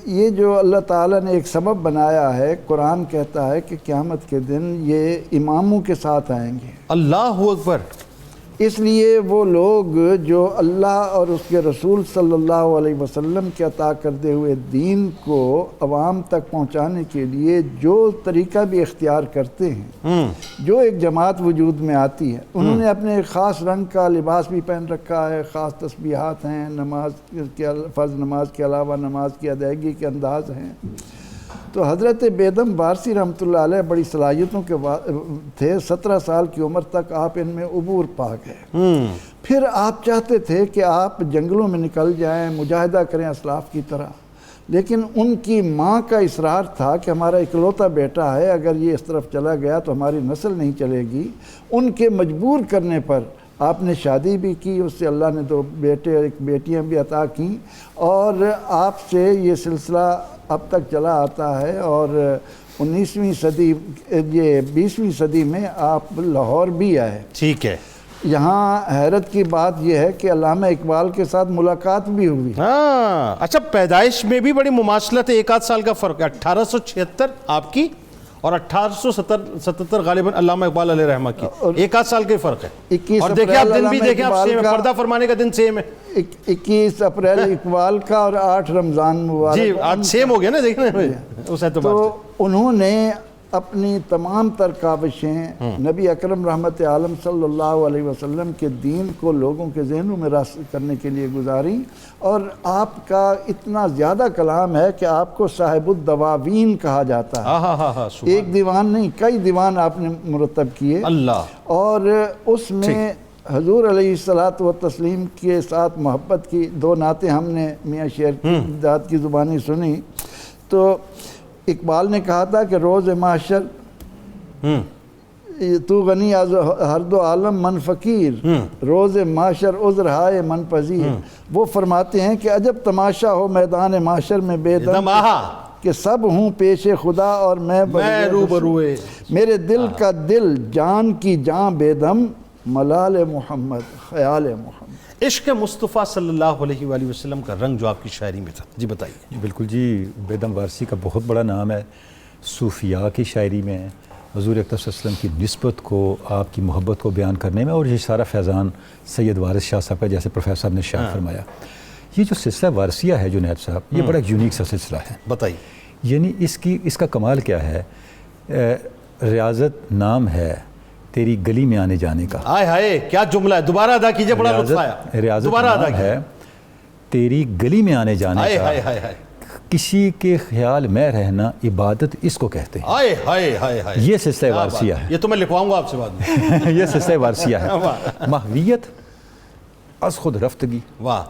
یہ جو اللہ تعالیٰ نے ایک سبب بنایا ہے، قرآن کہتا ہے کہ قیامت کے دن یہ اماموں کے ساتھ آئیں گے۔ اللہ اکبر۔ اس لیے وہ لوگ جو اللہ اور اس کے رسول صلی اللہ علیہ وسلم کے عطا کردے ہوئے دین کو عوام تک پہنچانے کے لیے جو طریقہ بھی اختیار کرتے ہیں، جو ایک جماعت وجود میں آتی ہے، انہوں نے اپنے ایک خاص رنگ کا لباس بھی پہن رکھا ہے، خاص تسبیحات ہیں، نماز کے فرض نماز کے علاوہ نماز کی ادائیگی کے انداز ہیں۔ تو حضرت بیدم وارسی رحمۃ اللہ علیہ بڑی صلاحیتوں کے تھے، 17 سال کی عمر تک آپ ان میں عبور پا گئے۔ پھر آپ چاہتے تھے کہ آپ جنگلوں میں نکل جائیں، مجاہدہ کریں اسلاف کی طرح، لیکن ان کی ماں کا اصرار تھا کہ ہمارا اکلوتا بیٹا ہے، اگر یہ اس طرف چلا گیا تو ہماری نسل نہیں چلے گی۔ ان کے مجبور کرنے پر آپ نے شادی بھی کی، اس سے اللہ نے 2 بیٹے اور 1 بیٹیاں بھی عطا کیں، اور آپ سے یہ سلسلہ اب تک چلا آتا ہے، اور 19ویں صدی یہ 20ویں صدی میں آپ لاہور بھی آئے۔ ٹھیک ہے۔ یہاں حیرت کی بات یہ ہے کہ علامہ اقبال کے ساتھ ملاقات بھی ہوئی۔ ہاں اچھا، پیدائش میں بھی بڑی مماثلت ہے، 1 آدھ سال کا فرق ہے۔ 1876 آپ کی اور 1877 غالباً علامہ اقبال علیہ رحمہ کی، 1 آدھ سال کا فرق ہے۔ 21 اور دیکھیں آپ دن بھی اپریل دیکھیں، آپ علامہ سیم ہے، پردہ فرمانے کا دن سیم ہے 21 اپریل اقبال کا اور 8 رمضان مبارک۔ جی آج سیم ہو گیا نا، دیکھنا اس اعتبار تو سے۔ انہوں نے اپنی تمام تر کاوشیں نبی اکرم رحمت عالم صلی اللہ علیہ وسلم کے دین کو لوگوں کے ذہنوں میں راسخ کرنے کے لیے گزاری، اور آپ کا اتنا زیادہ کلام ہے کہ آپ کو صاحب الدواوین کہا جاتا ہے۔ ایک دیوان نہیں، کئی دیوان آپ نے مرتب کیے، اللہ، اور اس میں حضور علیہ الصلاۃ والتسلیم کے ساتھ محبت کی 2 نعتیں ہم نے میاں شیر کی ذات کی زبانی سنی۔ تو اقبال نے کہا تھا کہ روز محشر تو غنی از ہر 2 عالم من فقیر، روز محشر عذر ہائے من پذیر۔ وہ فرماتے ہیں کہ عجب تماشا ہو میدان محشر میں بے دم، کہ سب ہوں پیش خدا اور میں روبروئے، میرے دل کا دل، جان کی جان بے دم، ملال محمد خیال محمد۔ عشق مصطفیٰ صلی اللہ علیہ وآلہ وسلم کا رنگ جو آپ کی شاعری میں تھا، جی بتائیے۔ بالکل جی، بیدم وارسی کا بہت بڑا نام ہے صوفیاء کی شاعری میں، حضور اکرم صلی اللہ علیہ وسلم کی نسبت کو، آپ کی محبت کو بیان کرنے میں، اور یہ سارا فیضان سید وارث شاہ صاحب کا، جیسے پروفیسر صاحب نے شاعر فرمایا۔ یہ جو سلسلہ وارثیہ ہے جنید صاحب، یہ بڑا ایک یونیک سا سلسلہ ہے۔ بتائیے۔ یعنی اس کا کمال کیا ہے؟ ریاضت نام ہے تیری گلی میں آنے جانے کا۔ آئے ہائے کیا جملہ ہے، دوبارہ ادا کیجئے، بڑا لطف آیا۔ ریاضت دوبارہ ادا نام ہے تیری گلی میں آنے جانے آئے کا، ہائے ہائے ہائے، کسی کے خیال میں رہنا عبادت اس کو کہتے ہیں۔ آئے ہائے ہائے ہائے، یہ سلسلہ وارثیہ ہے۔ یہ تو میں لکھواؤں گا آپ سے بعد میں۔ یہ سلسلہ وارثیہ ہے۔ محویت از خود رفتگی، واہ،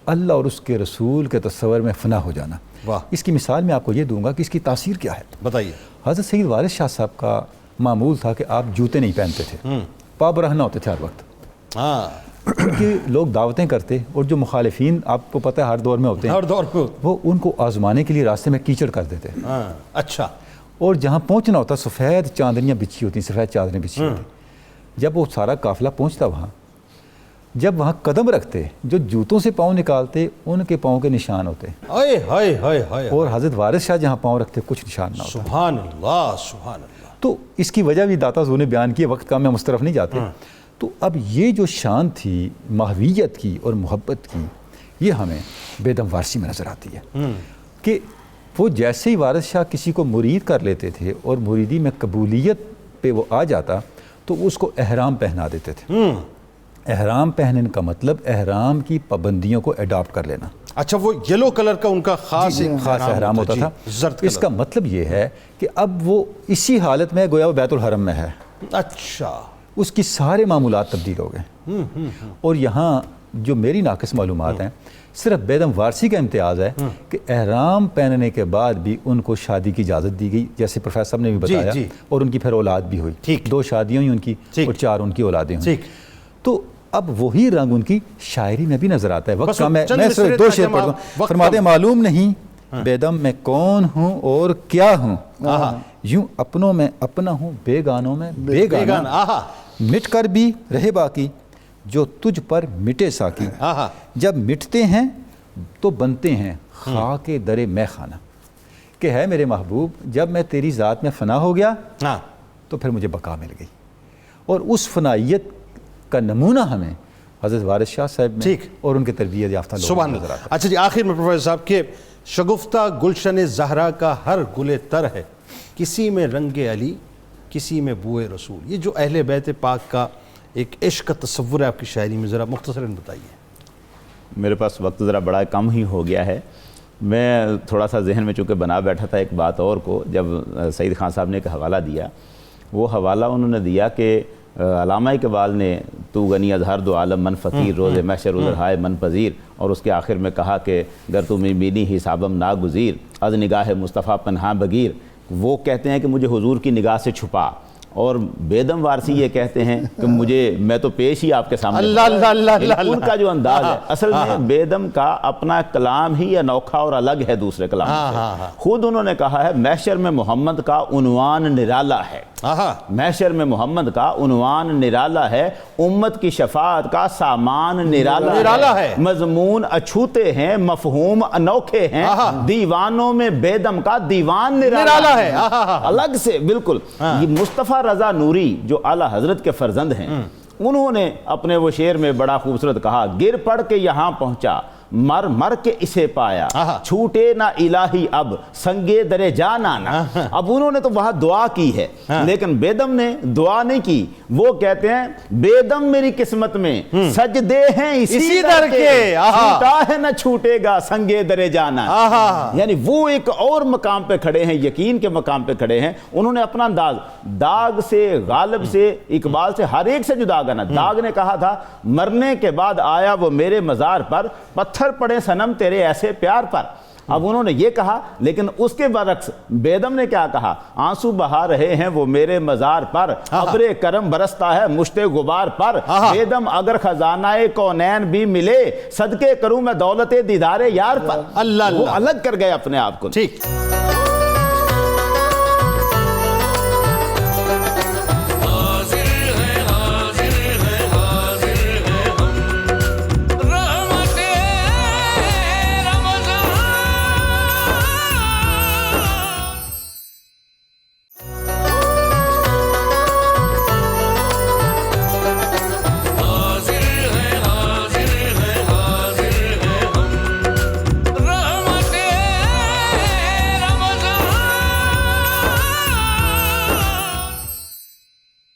اللہ اور اس کے رسول کے تصور میں فنا ہو جانا۔ واہ، اس کی مثال میں آپ کو یہ دوں گا کہ اس کی تاثیر کیا ہے۔ بتائیے۔ حضرت سید وارث شاہ صاحب کا معمول تھا کہ آپ جوتے نہیں پہنتے تھے، پا برہنہ ہوتے تھے ہر وقت۔ ہاں، کیونکہ لوگ دعوتیں کرتے، اور جو مخالفین آپ کو پتہ ہے ہر دور میں ہوتے ہیں، ہر دور کو، وہ ان کو آزمانے کے لیے راستے میں کیچڑ کر دیتے، ہاں، اچھا، اور جہاں پہنچنا ہوتا سفید چاندنیاں بچھی ہوتی، سفید چادریں بچھی ہوتی۔ جب وہ سارا قافلہ پہنچتا وہاں، جب وہاں قدم رکھتے، جو جوتوں سے پاؤں نکالتے ان کے پاؤں کے نشان ہوتے، آئے ہائے ہائے ہائے، اور حضرت وارث شاہ جہاں پاؤں رکھتے کچھ نشان نہ ہوتا۔ سبحان اللہ سبحان اللہ۔ تو اس کی وجہ بھی داتا حضور نے بیان کی، وقت کا میں اس طرف نہیں جاتے۔ تو اب یہ جو شان تھی محویت کی اور محبت کی، یہ ہمیں بیدم وارسی میں نظر آتی ہے کہ وہ جیسے ہی وارث شاہ کسی کو مرید کر لیتے تھے اور مریدی میں قبولیت پہ وہ آ جاتا تو اس کو احرام پہنا دیتے تھے۔ احرام پہننے کا مطلب احرام کی پابندیوں کو اڈاپٹ کر لینا۔ اچھا، وہ یلو کلر کا ان کا خاص احرام ہوتا تھا۔ زرد اس کا مطلب یہ ہے کہ اب وہ اسی حالت میں گویا وہ بیت الحرم میں ہے، اچھا، اس کی سارے معمولات تبدیل ہو گئے۔ اور یہاں جو میری ناقص معلومات ہیں، صرف بیدم وارسی کا امتیاز ہے کہ احرام پہننے کے بعد بھی ان کو شادی کی اجازت دی گئی، جیسے پروفیسر صاحب نے بھی بتایا، اور ان کی پھر اولاد بھی ہوئی، 2 شادیاں ہوئی ان کی، اور 4 ان کی اولادیں ہوئیں۔ تو اب وہی رنگ ان کی شاعری میں بھی نظر آتا ہے۔ وقت کا میں صرف 2 شعر پڑھتا ہوں۔ فرماتے ہیں معلوم نہیں بیدم میں کون ہوں اور کیا ہوں، یوں اپنوں میں اپنا ہوں، بیگانوں میں بیگانہ، مٹ کر بھی رہے باقی جو تجھ پر مٹے ساکی، جب مٹتے ہیں تو بنتے ہیں خاک در میں خانہ، کہ ہے میرے محبوب جب میں تیری ذات میں فنا ہو گیا تو پھر مجھے بقا مل گئی۔ اور اس فنائیت کا نمونہ ہمیں حضرت وارث شاہ صاحب میں اور ان کے تربیت یافتہ لوگوں میں نظر آتا ہے۔ اچھا جی، آخر میں پروفیسر صاحب کہ شگفتہ گلشن زہرا کا ہر گل تر ہے، کسی میں رنگ علی کسی میں بوئے رسول، یہ جو اہل بیت پاک کا ایک عشق کا تصور ہے آپ کی شاعری میں، ذرا مختصراً بتائیے۔ میرے پاس وقت ذرا بڑا کم ہی ہو گیا ہے، میں تھوڑا سا ذہن میں چونکہ بنا بیٹھا تھا ایک بات اور کو، جب سعید خان صاحب نے ایک حوالہ دیا، وہ حوالہ انہوں نے دیا کہ علامہ اقبال نے تو غنی از ہر دو عالم من فقیر، روز محشر ادھر ہائے من پذیر، اور اس کے آخر میں کہا کہ گر تو بینی حسابم ناگزیر از نگاہ مصطفیٰ پنہاں بگیر. وہ کہتے ہیں کہ مجھے حضور کی نگاہ سے چھپا، اور بیدم وارسی یہ کہتے ہیں کہ میں تو پیش ہی آپ کے سامنے. ان کا جو انداز ہے اصل میں بیدم کا اپنا کلام ہی انوکھا اور الگ ہے دوسرے کلام سے. خود انہوں نے کہا ہے محشر میں محمد کا عنوان نرالا ہے، محشر میں محمد کا عنوان نرالا ہے، امت کی شفاعت کا سامان نرالا ہے، مضمون اچھوتے ہیں، مفہوم انوکھے ہیں، دیوانوں میں بیدم کا دیوان نرالا ہے الگ سے. بالکل یہ مصطفیٰ رضا نوری جو اعلیٰ حضرت کے فرزند ہیں، انہوں نے اپنے وہ شعر میں بڑا خوبصورت کہا، گر پڑ کے یہاں پہنچا مر مر کے اسے پایا، چھوٹے نہ الہی اب سنگے درے جان آنا. اب انہوں نے تو وہاں دعا کی ہے، لیکن بیدم نے دعا نہیں کی. وہ کہتے ہیں بیدم میری قسمت میں سجدے ہیں اسی در کے، چھوٹا ہے نہ چھوٹے گا سنگے درے جان آنا. یعنی وہ ایک اور مقام پہ کھڑے ہیں، یقین کے مقام پہ کھڑے ہیں. انہوں نے اپنا انداز داغ سے، غالب سے، اقبال سے، ہر ایک سے جدا کرنا. داغ نے کہا تھا مرنے کے بعد آیا وہ میرے مزار پر، پتھر پڑے صنم تیرے ایسے پیار پر. اب انہوں نے یہ کہا، لیکن اس کے برعکس بیدم نے کیا کہا، آنسو بہا رہے ہیں وہ میرے مزار پر، ابر کرم برستا ہے مشت غبار پر. بیدم اگر خزانہ کونین بھی ملے، صدقے کروں میں دولت دیدار یار پر. وہ الگ کر گئے اپنے آپ کو. ٹھیک.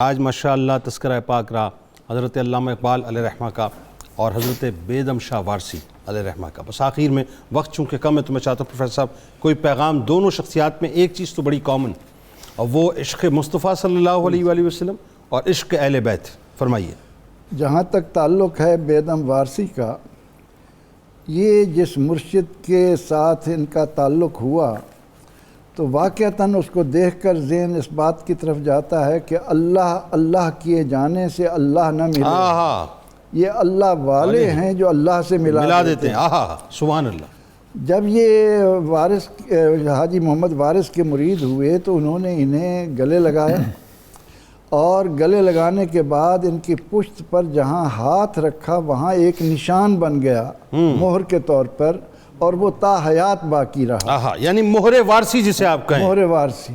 آج ماشاءاللہ تذکرہ پاک رہا حضرت علامہ اقبال علیہ رحمہ کا اور حضرت بیدم شاہ وارسی علیہ رحمہ کا. بس آخر میں وقت چونکہ کم ہے تو میں چاہتا ہوں پروفیسر صاحب کوئی پیغام. دونوں شخصیات میں ایک چیز تو بڑی کامن، اور وہ عشق مصطفیٰ صلی اللہ علیہ وآلہ وسلم اور عشق اہل بیت. فرمائیے. جہاں تک تعلق ہے بیدم وارسی کا، یہ جس مرشد کے ساتھ ان کا تعلق ہوا تو واقعتاً اس کو دیکھ کر ذہن اس بات کی طرف جاتا ہے کہ اللہ کیے جانے سے اللہ نہ ملے. یہ اللہ والے ہیں جو اللہ سے ملا دیتے ہیں. سبحان اللہ. جب یہ وارث حاجی محمد وارث کے مرید ہوئے تو انہوں نے انہیں گلے لگایا، اور گلے لگانے کے بعد ان کی پشت پر جہاں ہاتھ رکھا وہاں ایک نشان بن گیا مہر کے طور پر، اور وہ تا حیات باقی رہا. یعنی مہر وارسی جسے آپ کہیں. مہر وارسی.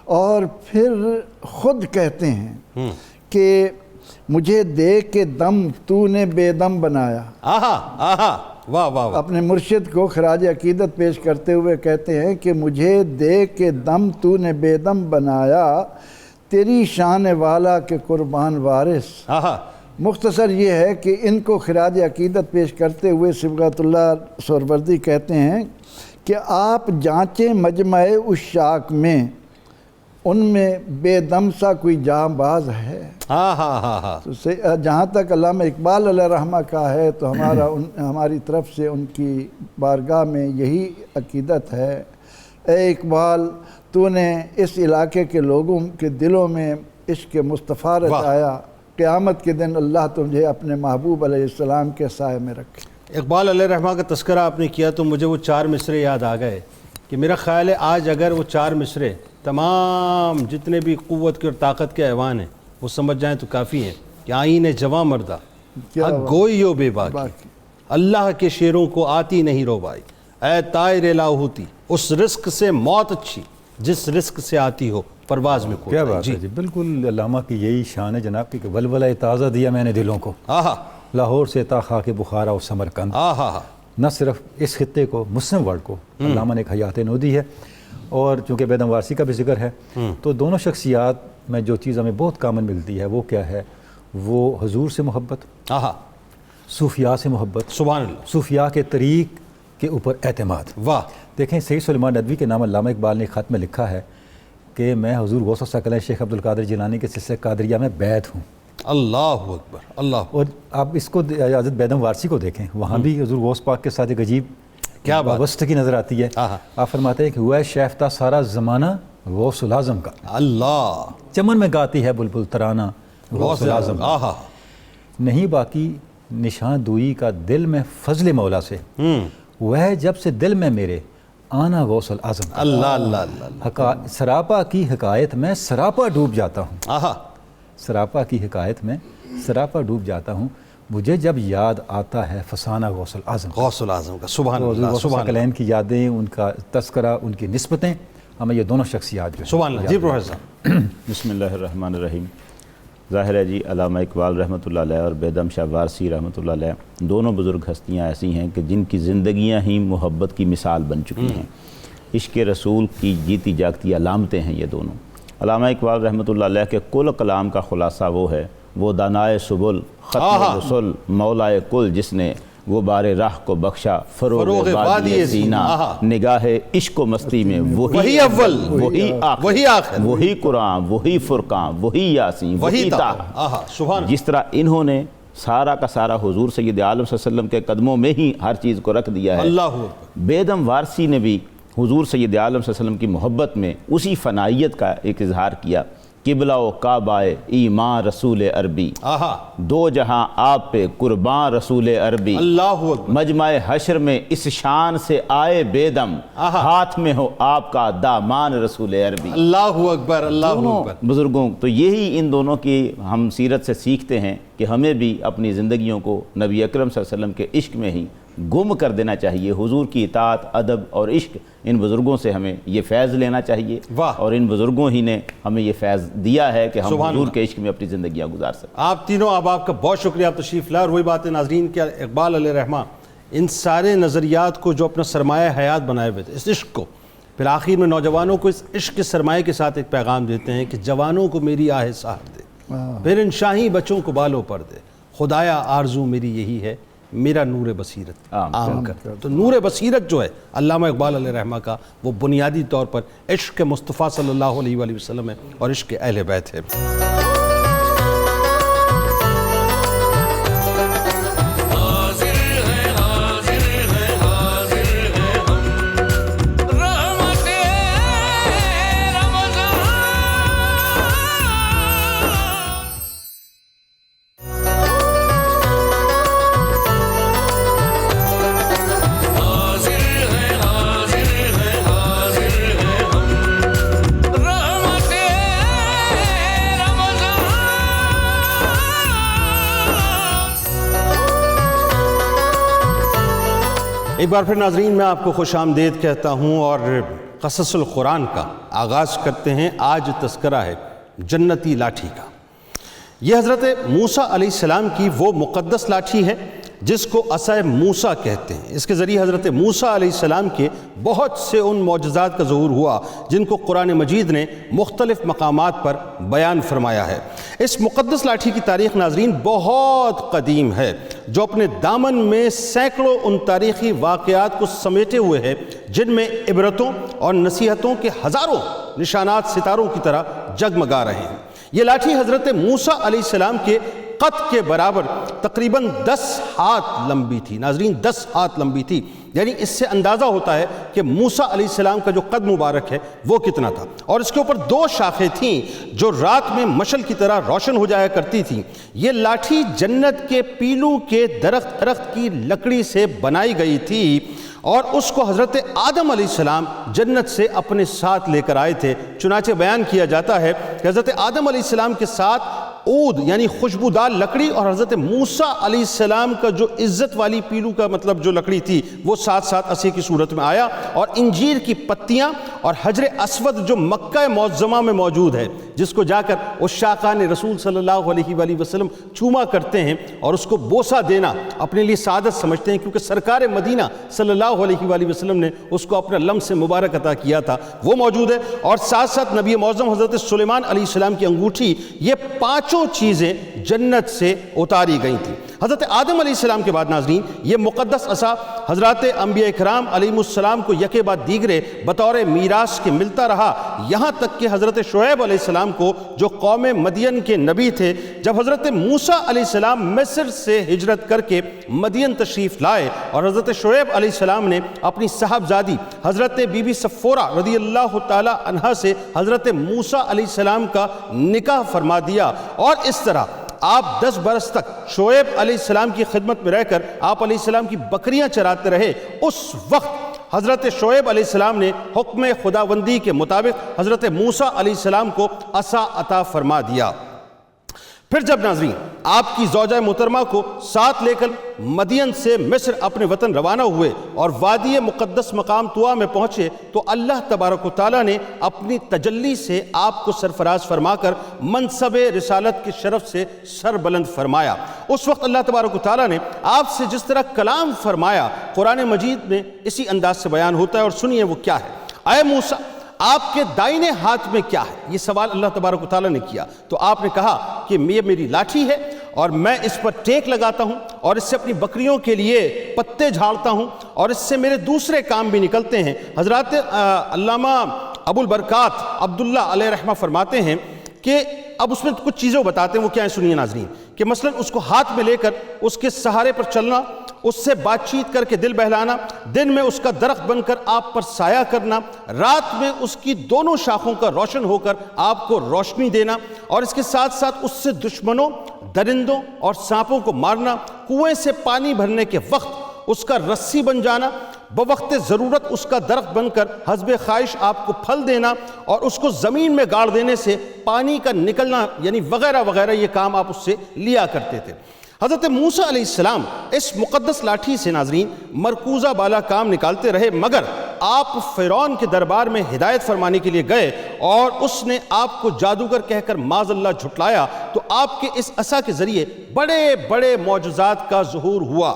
اور پھر خود کہتے ہیں کہ مجھے دے کے دم تو نے بے دم بنایا. واہ واہ. اپنے مرشد کو خراج عقیدت پیش کرتے ہوئے کہتے ہیں کہ مجھے دے کے دم تو نے بے دم بنایا، تیری شان والا کے قربان وارث. مختصر یہ ہے کہ ان کو خراج عقیدت پیش کرتے ہوئے صبغت اللہ سہروردی کہتے ہیں کہ آپ جانچیں مجمع عشاق میں، ان میں بے دم سا کوئی جاں باز ہے. تو جہاں تک علامہ اقبال علیہ رحمہ کا ہے تو ہماری طرف سے ان کی بارگاہ میں یہی عقیدت ہے. اے اقبال، تو نے اس علاقے کے لوگوں کے دلوں میں عشق مصطفیٰ رچایا، قیامت کے دن اللہ تمہیں اپنے محبوب علیہ السلام کے سائے میں رکھے. اقبال علیہ رحمہ کا تذکرہ آپ نے کیا تو مجھے وہ 4 مصرے یاد آ گئے کہ میرا خیال ہے آج اگر وہ 4 مصرے تمام جتنے بھی قوت کے اور طاقت کے ایوان ہیں وہ سمجھ جائیں تو کافی ہیں کہ آئین جواں مردہ حق گوئی و بے باکی، اللہ کے شیروں کو آتی نہیں روبائی، اے طائر لاہوتی اس رزق سے موت اچھی جس رزق سے آتی ہو پرواز میں کوئی. کیا بات ہے جی. بالکل علامہ کی یہی شان ہے جناب کی کہ ولولہ تازہ دیا میں نے دلوں کو، لاہور سے تا خاک بخارا و سمرقند. نہ صرف اس خطے کو، مسلم ورلڈ کو علامہ نے ایک حیات نو دی ہے. اور چونکہ بیدم وارسی کا بھی ذکر ہے تو دونوں شخصیات میں جو چیز ہمیں بہت کامن ملتی ہے وہ کیا ہے، وہ حضور سے محبت، صوفیاء سے محبت، سبحان اللہ، صوفیاء کے طریق کے اوپر اعتماد. واہ. دیکھیں سید سلیمان ندوی کے نام علامہ اقبال نے خط میں لکھا ہے کہ میں حضور غوث الثقلین شیخ عبدالقادر جیلانی کے سلسلہ قادریہ میں بیعت ہوں. اللہ اکبر اللہ. اور آپ اس کو حضرت بیدم وارسی کو دیکھیں, وہاں بھی حضور غوث پاک کے ساتھ ایک عجیب کیا بات وابستگی نظر آتی ہے. آپ فرماتے ہیں کہ ہوا ہے شیفتہ سارا زمانہ غوث العظم کا, اللہ. چمن میں گاتی ہے بلبل ترانہ غوث العظم کا, آہا نہیں باقی نشان دوئی کا دل میں فضل مولا سے, وہ ہے جب سے دل میں میرے آنا غوث العظم کا. اللہ اللہ اللہ. سراپا کی حکایت میں سراپا ڈوب جاتا ہوں, آہا سراپا کی حکایت میں سراپا ڈوب جاتا ہوں, مجھے جب یاد آتا ہے فسانہ غوث العظم. غوث العظم کا سبحان حضور اللہ غوث سبحان اللہ ثقلین کی یادیں, ان کا تذکرہ, ان کی نسبتیں, ہمیں یہ دونوں شخصیات جو ہیں سبحان اللہ. جی پروفیسر صاحب. بسم اللہ الرحمن الرحیم. ظاہر ہے جی علامہ اقبال رحمۃ اللہ علیہ اور بیدم شاہ وارسی رحمۃ اللہ علیہ دونوں بزرگ ہستیاں ایسی ہیں کہ جن کی زندگیاں ہی محبت کی مثال بن چکی ہیں. عشق رسول کی جیتی جاگتی علامتیں ہیں یہ دونوں. علامہ اقبال رحمۃ اللہ علیہ کے کل کلام کا خلاصہ وہ ہے, وہ دانائے سبل ختم رسول مولائے کل جس نے وہ بار راہ کو بخشا فروغ وادی سینہ, نگاہ عشق و مستی میں وہی اول وہی آخر وہی قرآن وہی فرقان وہی یاسین وہی طٰہٰ. جس طرح انہوں نے سارا کا سارا حضور سید عالم صلی اللہ علیہ وسلم کے قدموں میں ہی ہر چیز کو رکھ دیا ہے, اللہ. بیدم وارسی نے بھی حضور سید عالم صلی اللہ علیہ وسلم کی محبت میں اسی فنائیت کا ایک اظہار کیا. قبلہ و کعبہ ایمان رسول عربی, دو جہاں آپ پہ قربان رسول عربی, اللہ اکبر. مجمع حشر میں اس شان سے آئے بیدم, ہاتھ میں ہو آپ کا دامان رسول عربی. اللہ اکبر اللہ اکبر. بزرگوں تو یہی ان دونوں کی ہم سیرت سے سیکھتے ہیں کہ ہمیں بھی اپنی زندگیوں کو نبی اکرم صلی اللہ علیہ وسلم کے عشق میں ہی گم کر دینا چاہیے. حضور کی اطاعت, ادب اور عشق, ان بزرگوں سے ہمیں یہ فیض لینا چاہیے, اور ان بزرگوں ہی نے ہمیں یہ فیض دیا ہے کہ ہم حضور کے عشق میں اپنی زندگیاں گزار سکیں. آپ تینوں آپ کا بہت شکریہ, آپ تشریف لائے. اور وہی بات ہے ناظرین کہ اقبال علیہ رحمہ ان سارے نظریات کو جو اپنا سرمایہ حیات بنائے ہوئے تھے, اس عشق کو, پھر آخر میں نوجوانوں کو اس عشق کے سرمایہ کے ساتھ ایک پیغام دیتے ہیں کہ جوانوں کو میری آہ سحر دے, پھر ان شاہی بچوں کو بالوں پر دے, خدایا آرزو میری یہی ہے میرا نور بصیرت عام کر. تو نور بصیرت جو ہے علامہ اقبال علیہ رحمہ کا, وہ بنیادی طور پر عشق مصطفیٰ صلی اللہ علیہ وآلہ وسلم ہے اور عشق اہل بیت ہے. ایک بار پھر ناظرین میں آپ کو خوش آمدید کہتا ہوں, اور قصص القرآن کا آغاز کرتے ہیں. آج تذکرہ ہے جنتی لاٹھی کا. یہ حضرت موسیٰ علیہ السلام کی وہ مقدس لاٹھی ہے جس کو عصائے موسیٰ کہتے ہیں. اس کے ذریعے حضرت موسیٰ علیہ السلام کے بہت سے ان معجزات کا ظہور ہوا جن کو قرآن مجید نے مختلف مقامات پر بیان فرمایا ہے. اس مقدس لاٹھی کی تاریخ ناظرین بہت قدیم ہے, جو اپنے دامن میں سینکڑوں ان تاریخی واقعات کو سمیٹے ہوئے ہے جن میں عبرتوں اور نصیحتوں کے ہزاروں نشانات ستاروں کی طرح جگمگا رہے ہیں. یہ لاٹھی حضرت موسیٰ علیہ السلام کے قد کے برابر تقریباً 10 ہاتھ لمبی تھی. ناظرین 10 ہاتھ لمبی تھی, یعنی اس سے اندازہ ہوتا ہے کہ موسیٰ علیہ السلام کا جو قد مبارک ہے وہ کتنا تھا. اور اس کے اوپر 2 شاخیں تھیں جو رات میں مشعل کی طرح روشن ہو جایا کرتی تھیں. یہ لاٹھی جنت کے پیلو کے درخت کی لکڑی سے بنائی گئی تھی, اور اس کو حضرت آدم علیہ السلام جنت سے اپنے ساتھ لے کر آئے تھے. چنانچہ بیان کیا جاتا ہے کہ حضرت آدم علیہ السلام کے ساتھ عود یعنی خوشبودار لکڑی, اور حضرت موسیٰ علیہ السلام کا جو عزت والی پیلو کا مطلب جو لکڑی تھی وہ ساتھ ساتھ عصے کی صورت میں آیا. اور انجیر کی پتیاں اور حجر اسود جو مکہ معظمہ میں موجود ہے, جس کو جا کر اس شاقان رسول صلی اللہ علیہ وآلہ وسلم چوما کرتے ہیں اور اس کو بوسہ دینا اپنے لیے سعادت سمجھتے ہیں, کیونکہ سرکار مدینہ صلی اللہ علیہ وآلہ وسلم نے اس کو اپنا لمس مبارک عطا کیا تھا, وہ موجود ہے. اور ساتھ ساتھ نبی معظم حضرت سلیمان علیہ السلام کی انگوٹھی, یہ 5 چیزیں جنت سے اتاری گئی تھیں. حضرت آدم علیہ السلام کے بعد ناظرین یہ مقدس عصا حضرات انبیاء کرام علیہ السلام کو یکے بعد دیگرے بطور میراث کے ملتا رہا، یہاں تک کہ حضرت شعیب علیہ السلام کو جو قوم مدین کے نبی تھے، جب حضرت موسیٰ علیہ السلام مصر سے ہجرت کر کے مدین تشریف لائے اور حضرت شعیب علیہ السلام نے اپنی صاحبزادی حضرت بی بی صفورہ رضی اللہ تعالی عنہا سے حضرت موسیٰ علیہ السلام کا نکاح فرما دیا، اور اس طرح آپ 10 برس تک شعیب علیہ السلام کی خدمت میں رہ کر آپ علیہ السلام کی بکریاں چراتے رہے۔ اس وقت حضرت شعیب علیہ السلام نے حکم خداوندی کے مطابق حضرت موسیٰ علیہ السلام کو عصا عطا فرما دیا۔ پھر جب ناظرین آپ کی زوجہ محترمہ کو ساتھ لے کر مدین سے مصر اپنے وطن روانہ ہوئے اور وادی مقدس مقام طویٰ میں پہنچے تو اللہ تبارک و تعالیٰ نے اپنی تجلی سے آپ کو سرفراز فرما کر منصب رسالت کے شرف سے سر بلند فرمایا۔ اس وقت اللہ تبارک و تعالیٰ نے آپ سے جس طرح کلام فرمایا قرآن مجید میں اسی انداز سے بیان ہوتا ہے، اور سنیے وہ کیا ہے۔ اے موسیٰ، آپ کے دائنے ہاتھ میں کیا ہے؟ یہ سوال اللہ تبارک و تعالیٰ نے کیا تو آپ نے کہا کہ یہ میری لاٹھی ہے اور میں اس پر ٹیک لگاتا ہوں اور اس سے اپنی بکریوں کے لیے پتے جھاڑتا ہوں اور اس سے میرے دوسرے کام بھی نکلتے ہیں۔ حضرات علامہ ابو البرکات عبداللہ علیہ رحمہ فرماتے ہیں کہ اب اس میں کچھ چیزیں بتاتے ہیں، وہ کیا ہیں سنیے ناظرین، کہ مثلا اس کو ہاتھ میں لے کر اس کے سہارے پر چلنا، اس سے بات چیت کر کے دل بہلانا، دن میں اس کا درخت بن کر آپ پر سایہ کرنا، رات میں اس کی دونوں شاخوں کا روشن ہو کر آپ کو روشنی دینا، اور اس کے ساتھ ساتھ اس سے دشمنوں، درندوں اور سانپوں کو مارنا، کنویں سے پانی بھرنے کے وقت اس کا رسی بن جانا، بوقت ضرورت اس کا درخت بن کر حسب خواہش آپ کو پھل دینا، اور اس کو زمین میں گاڑ دینے سے پانی کا نکلنا، یعنی وغیرہ وغیرہ یہ کام آپ اس سے لیا کرتے تھے۔ حضرت موسیٰ علیہ السلام اس مقدس لاٹھی سے ناظرین مرکوزہ بالا کام نکالتے رہے، مگر آپ فرعون کے دربار میں ہدایت فرمانے کے لیے گئے اور اس نے آپ کو جادوگر کہہ کر معاذ اللہ جھٹلایا، تو آپ کے اس عصا کے ذریعے بڑے بڑے معجزات کا ظہور ہوا،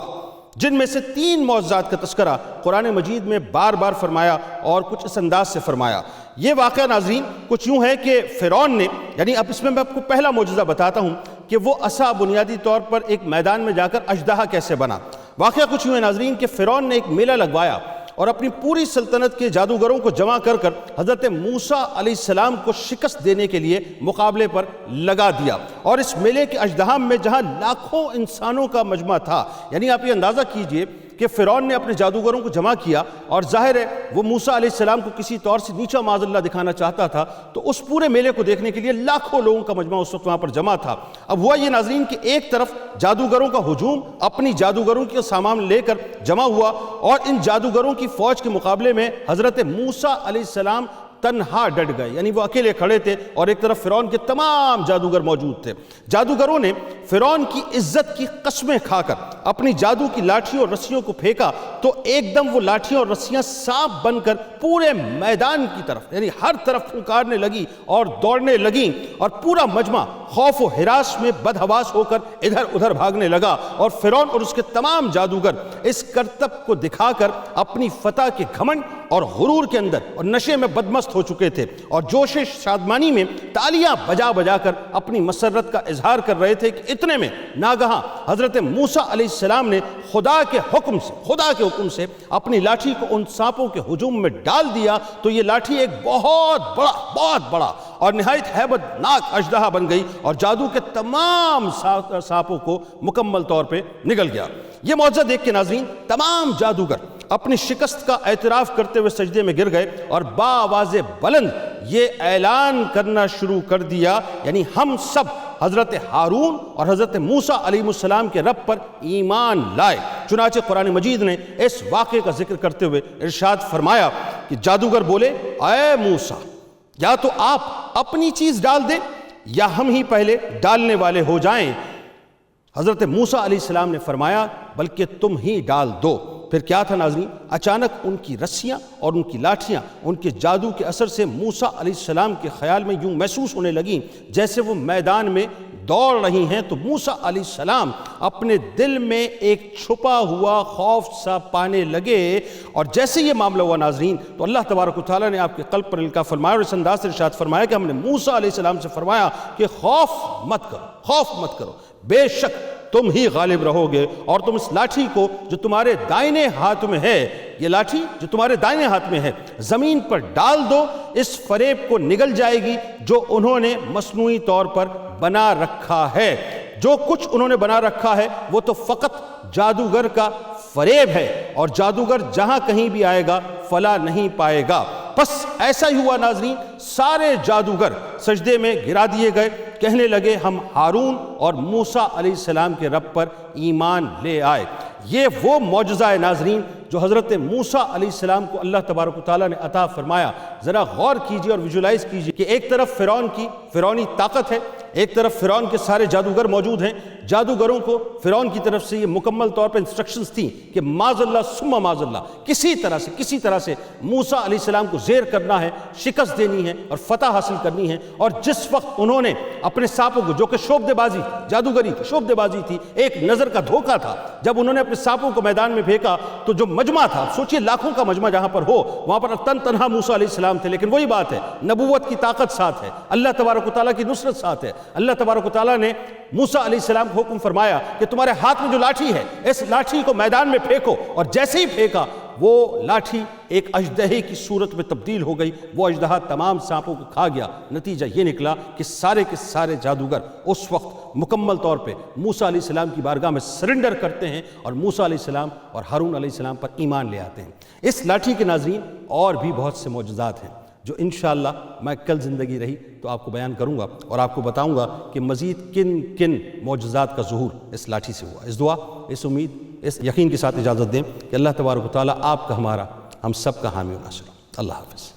جن میں سے 3 معجزات کا تذکرہ قرآن مجید میں بار بار فرمایا اور کچھ اس انداز سے فرمایا۔ یہ واقعہ ناظرین کچھ یوں ہے کہ فرعون نے، یعنی اب اس میں آپ کو پہلا معجزہ بتاتا ہوں کہ وہ عصا بنیادی طور پر ایک میدان میں جا کر اژدہا کیسے بنا۔ واقعہ کچھ یوں ہے ناظرین کہ فرعون نے ایک میلہ لگوایا اور اپنی پوری سلطنت کے جادوگروں کو جمع کر کر حضرت موسیٰ علیہ السلام کو شکست دینے کے لیے مقابلے پر لگا دیا، اور اس میلے کے اژدہا میں جہاں لاکھوں انسانوں کا مجمع تھا، یعنی آپ یہ اندازہ کیجئے کہ فرعون نے اپنے جادوگروں کو جمع کیا، اور ظاہر ہے وہ موسیٰ علیہ السلام کو کسی طور سے نیچا معاذ اللہ دکھانا چاہتا تھا، تو اس پورے میلے کو دیکھنے کے لیے لاکھوں لوگوں کا مجمع اس وقت وہاں پر جمع تھا۔ اب ہوا یہ ناظرین کہ ایک طرف جادوگروں کا ہجوم اپنی جادوگروں کے سامان لے کر جمع ہوا، اور ان جادوگروں کی فوج کے مقابلے میں حضرت موسیٰ علیہ السلام تنہا ڈٹ گئے، یعنی وہ اکیلے کھڑے تھے اور ایک طرف فرعون کے تمام جادوگر موجود تھے۔ جادوگروں نے فرعون کی عزت کی قسمیں کھا کر اپنی جادو کی لاٹھیوں اور رسیوں کو پھینکا، تو ایک دم وہ لاٹھیاں اور رسیاں سانپ بن کر پورے میدان کی طرف، یعنی ہر طرف پھنکارنے لگی اور دوڑنے لگیں، اور پورا مجمع خوف و ہراس میں بدحواس ہو کر ادھر ادھر بھاگنے لگا، اور فرعون اور اس کے تمام جادوگر اس کرتب کو دکھا کر اپنی فتح کے گھمنڈ اور غرور کے اندر اور نشے میں بدمست ہو چکے تھے، اور جوش شادمانی میں تالیاں بجا بجا کر اپنی مسرت کا اظہار کر رہے تھے کہ اتنے میں ناگہاں حضرت موسیٰ علیہ السلام نے خدا کے حکم سے اپنی لاٹھی کو ان سانپوں کے ہجوم میں ڈال دیا، تو یہ لاٹھی ایک بہت بڑا اور نہایت ہیبت ناک اژدہا بن گئی، اور جادو کے تمام سانپوں کو مکمل طور پہ نگل گیا۔ یہ معجزہ دیکھ کے ناظرین تمام جادوگر اپنی شکست کا اعتراف کرتے ہوئے سجدے میں گر گئے اور بآواز بلند یہ اعلان کرنا شروع کر دیا، یعنی ہم سب حضرت ہارون اور حضرت موسیٰ علیہ السلام کے رب پر ایمان لائے۔ چنانچہ قرآن مجید نے اس واقعے کا ذکر کرتے ہوئے ارشاد فرمایا کہ جادوگر بولے، اے موسیٰ، یا تو آپ اپنی چیز ڈال دیں یا ہم ہی پہلے ڈالنے والے ہو جائیں۔ حضرت موسیٰ علیہ السلام نے فرمایا بلکہ تم ہی ڈال دو۔ پھر کیا تھا ناظرین، اچانک ان کی رسیاں اور ان کی لاٹھیاں ان کے جادو کے اثر سے موسیٰ علیہ السلام کے خیال میں یوں محسوس ہونے لگیں جیسے وہ میدان میں دوڑ رہی ہیں، تو موسیٰ علیہ السلام اپنے دل میں ایک چھپا ہوا خوف سا پانے لگے، اور جیسے یہ معاملہ ہوا ناظرین تو اللہ تبارک و تعالیٰ نے آپ کے قلب پر القاء فرمایا، اور اس انداز سے ارشاد فرمایا کہ ہم نے موسیٰ علیہ السلام سے فرمایا کہ خوف مت کرو، بے شک تم ہی غالب رہو گے، اور تم اس لاٹھی کو جو تمہارے دائیں ہاتھ میں ہے، یہ لاٹھی جو تمہارے دائیں ہاتھ میں ہے، زمین پر ڈال دو، اس فریب کو نگل جائے گی جو انہوں نے مصنوعی طور پر بنا رکھا ہے۔ جو کچھ انہوں نے بنا رکھا ہے وہ تو فقط جادوگر کا فریب ہے، اور جادوگر جہاں کہیں بھی آئے گا فلاح نہیں پائے گا۔ پس ایسا ہی ہوا ناظرین، سارے جادوگر سجدے میں گرا دیے گئے، کہنے لگے ہم ہارون اور موسیٰ علیہ السلام کے رب پر ایمان لے آئے۔ یہ وہ معجزہ ہے ناظرین جو حضرت موسیٰ علیہ السلام کو اللہ تبارک و تعالیٰ نے عطا فرمایا۔ ذرا غور کیجئے اور ویژولائز کیجئے کہ ایک طرف فرعون کی فرعونی طاقت ہے، ایک طرف فرعون کے سارے جادوگر موجود ہیں۔ جادوگروں کو فرعون کی طرف سے یہ مکمل طور پر انسٹرکشنز تھیں کہ معاذ اللہ ثم معاذ اللہ کسی طرح سے موسیٰ علیہ السلام کو زیر کرنا ہے، شکست دینی ہے اور فتح حاصل کرنی ہے۔ اور جس وقت انہوں نے اپنے سانپوں کو، جو کہ شعبدے بازی جادوگری تھی، شعبدے بازی تھی، ایک نظر کا دھوکہ تھا، جب انہوں نے اپنے سانپوں کو میدان میں پھینکا تو جو مجمع تھا، سوچئے لاکھوں کا مجمع جہاں پر ہو، وہاں پر تنہا موسیٰ علیہ السلام تھے، لیکن وہی بات ہے، نبوت کی طاقت ساتھ ہے، اللہ تبارک و تعالیٰ کی نصرت ساتھ ہے۔ اللہ تبارک و تعالیٰ نے موسیٰ علیہ السلام کو حکم فرمایا کہ تمہارے ہاتھ میں جو لاٹھی ہے اس لاٹھی کو میدان میں پھینکو، اور جیسے ہی پھینکا وہ لاٹھی ایک اژدہے کی صورت میں تبدیل ہو گئی، وہ اژدہا تمام سانپوں کو کھا گیا۔ نتیجہ یہ نکلا کہ سارے کے سارے جادوگر اس وقت مکمل طور پہ موسیٰ علیہ السلام کی بارگاہ میں سرنڈر کرتے ہیں اور موسیٰ علیہ السلام اور ہارون علیہ السلام پر ایمان لے آتے ہیں۔ اس لاٹھی کے ناظرین اور بھی بہت سے معجزات ہیں جو انشاءاللہ میں کل زندگی رہی تو آپ کو بیان کروں گا اور آپ کو بتاؤں گا کہ مزید کن کن معجزات کا ظہور اس لاٹھی سے ہوا۔ اس دعا، اس امید، اس یقین کے ساتھ اجازت دیں کہ اللہ تبارک و تعالیٰ آپ کا، ہمارا، ہم سب کا حامی و ناصر ہو۔ اللہ حافظ۔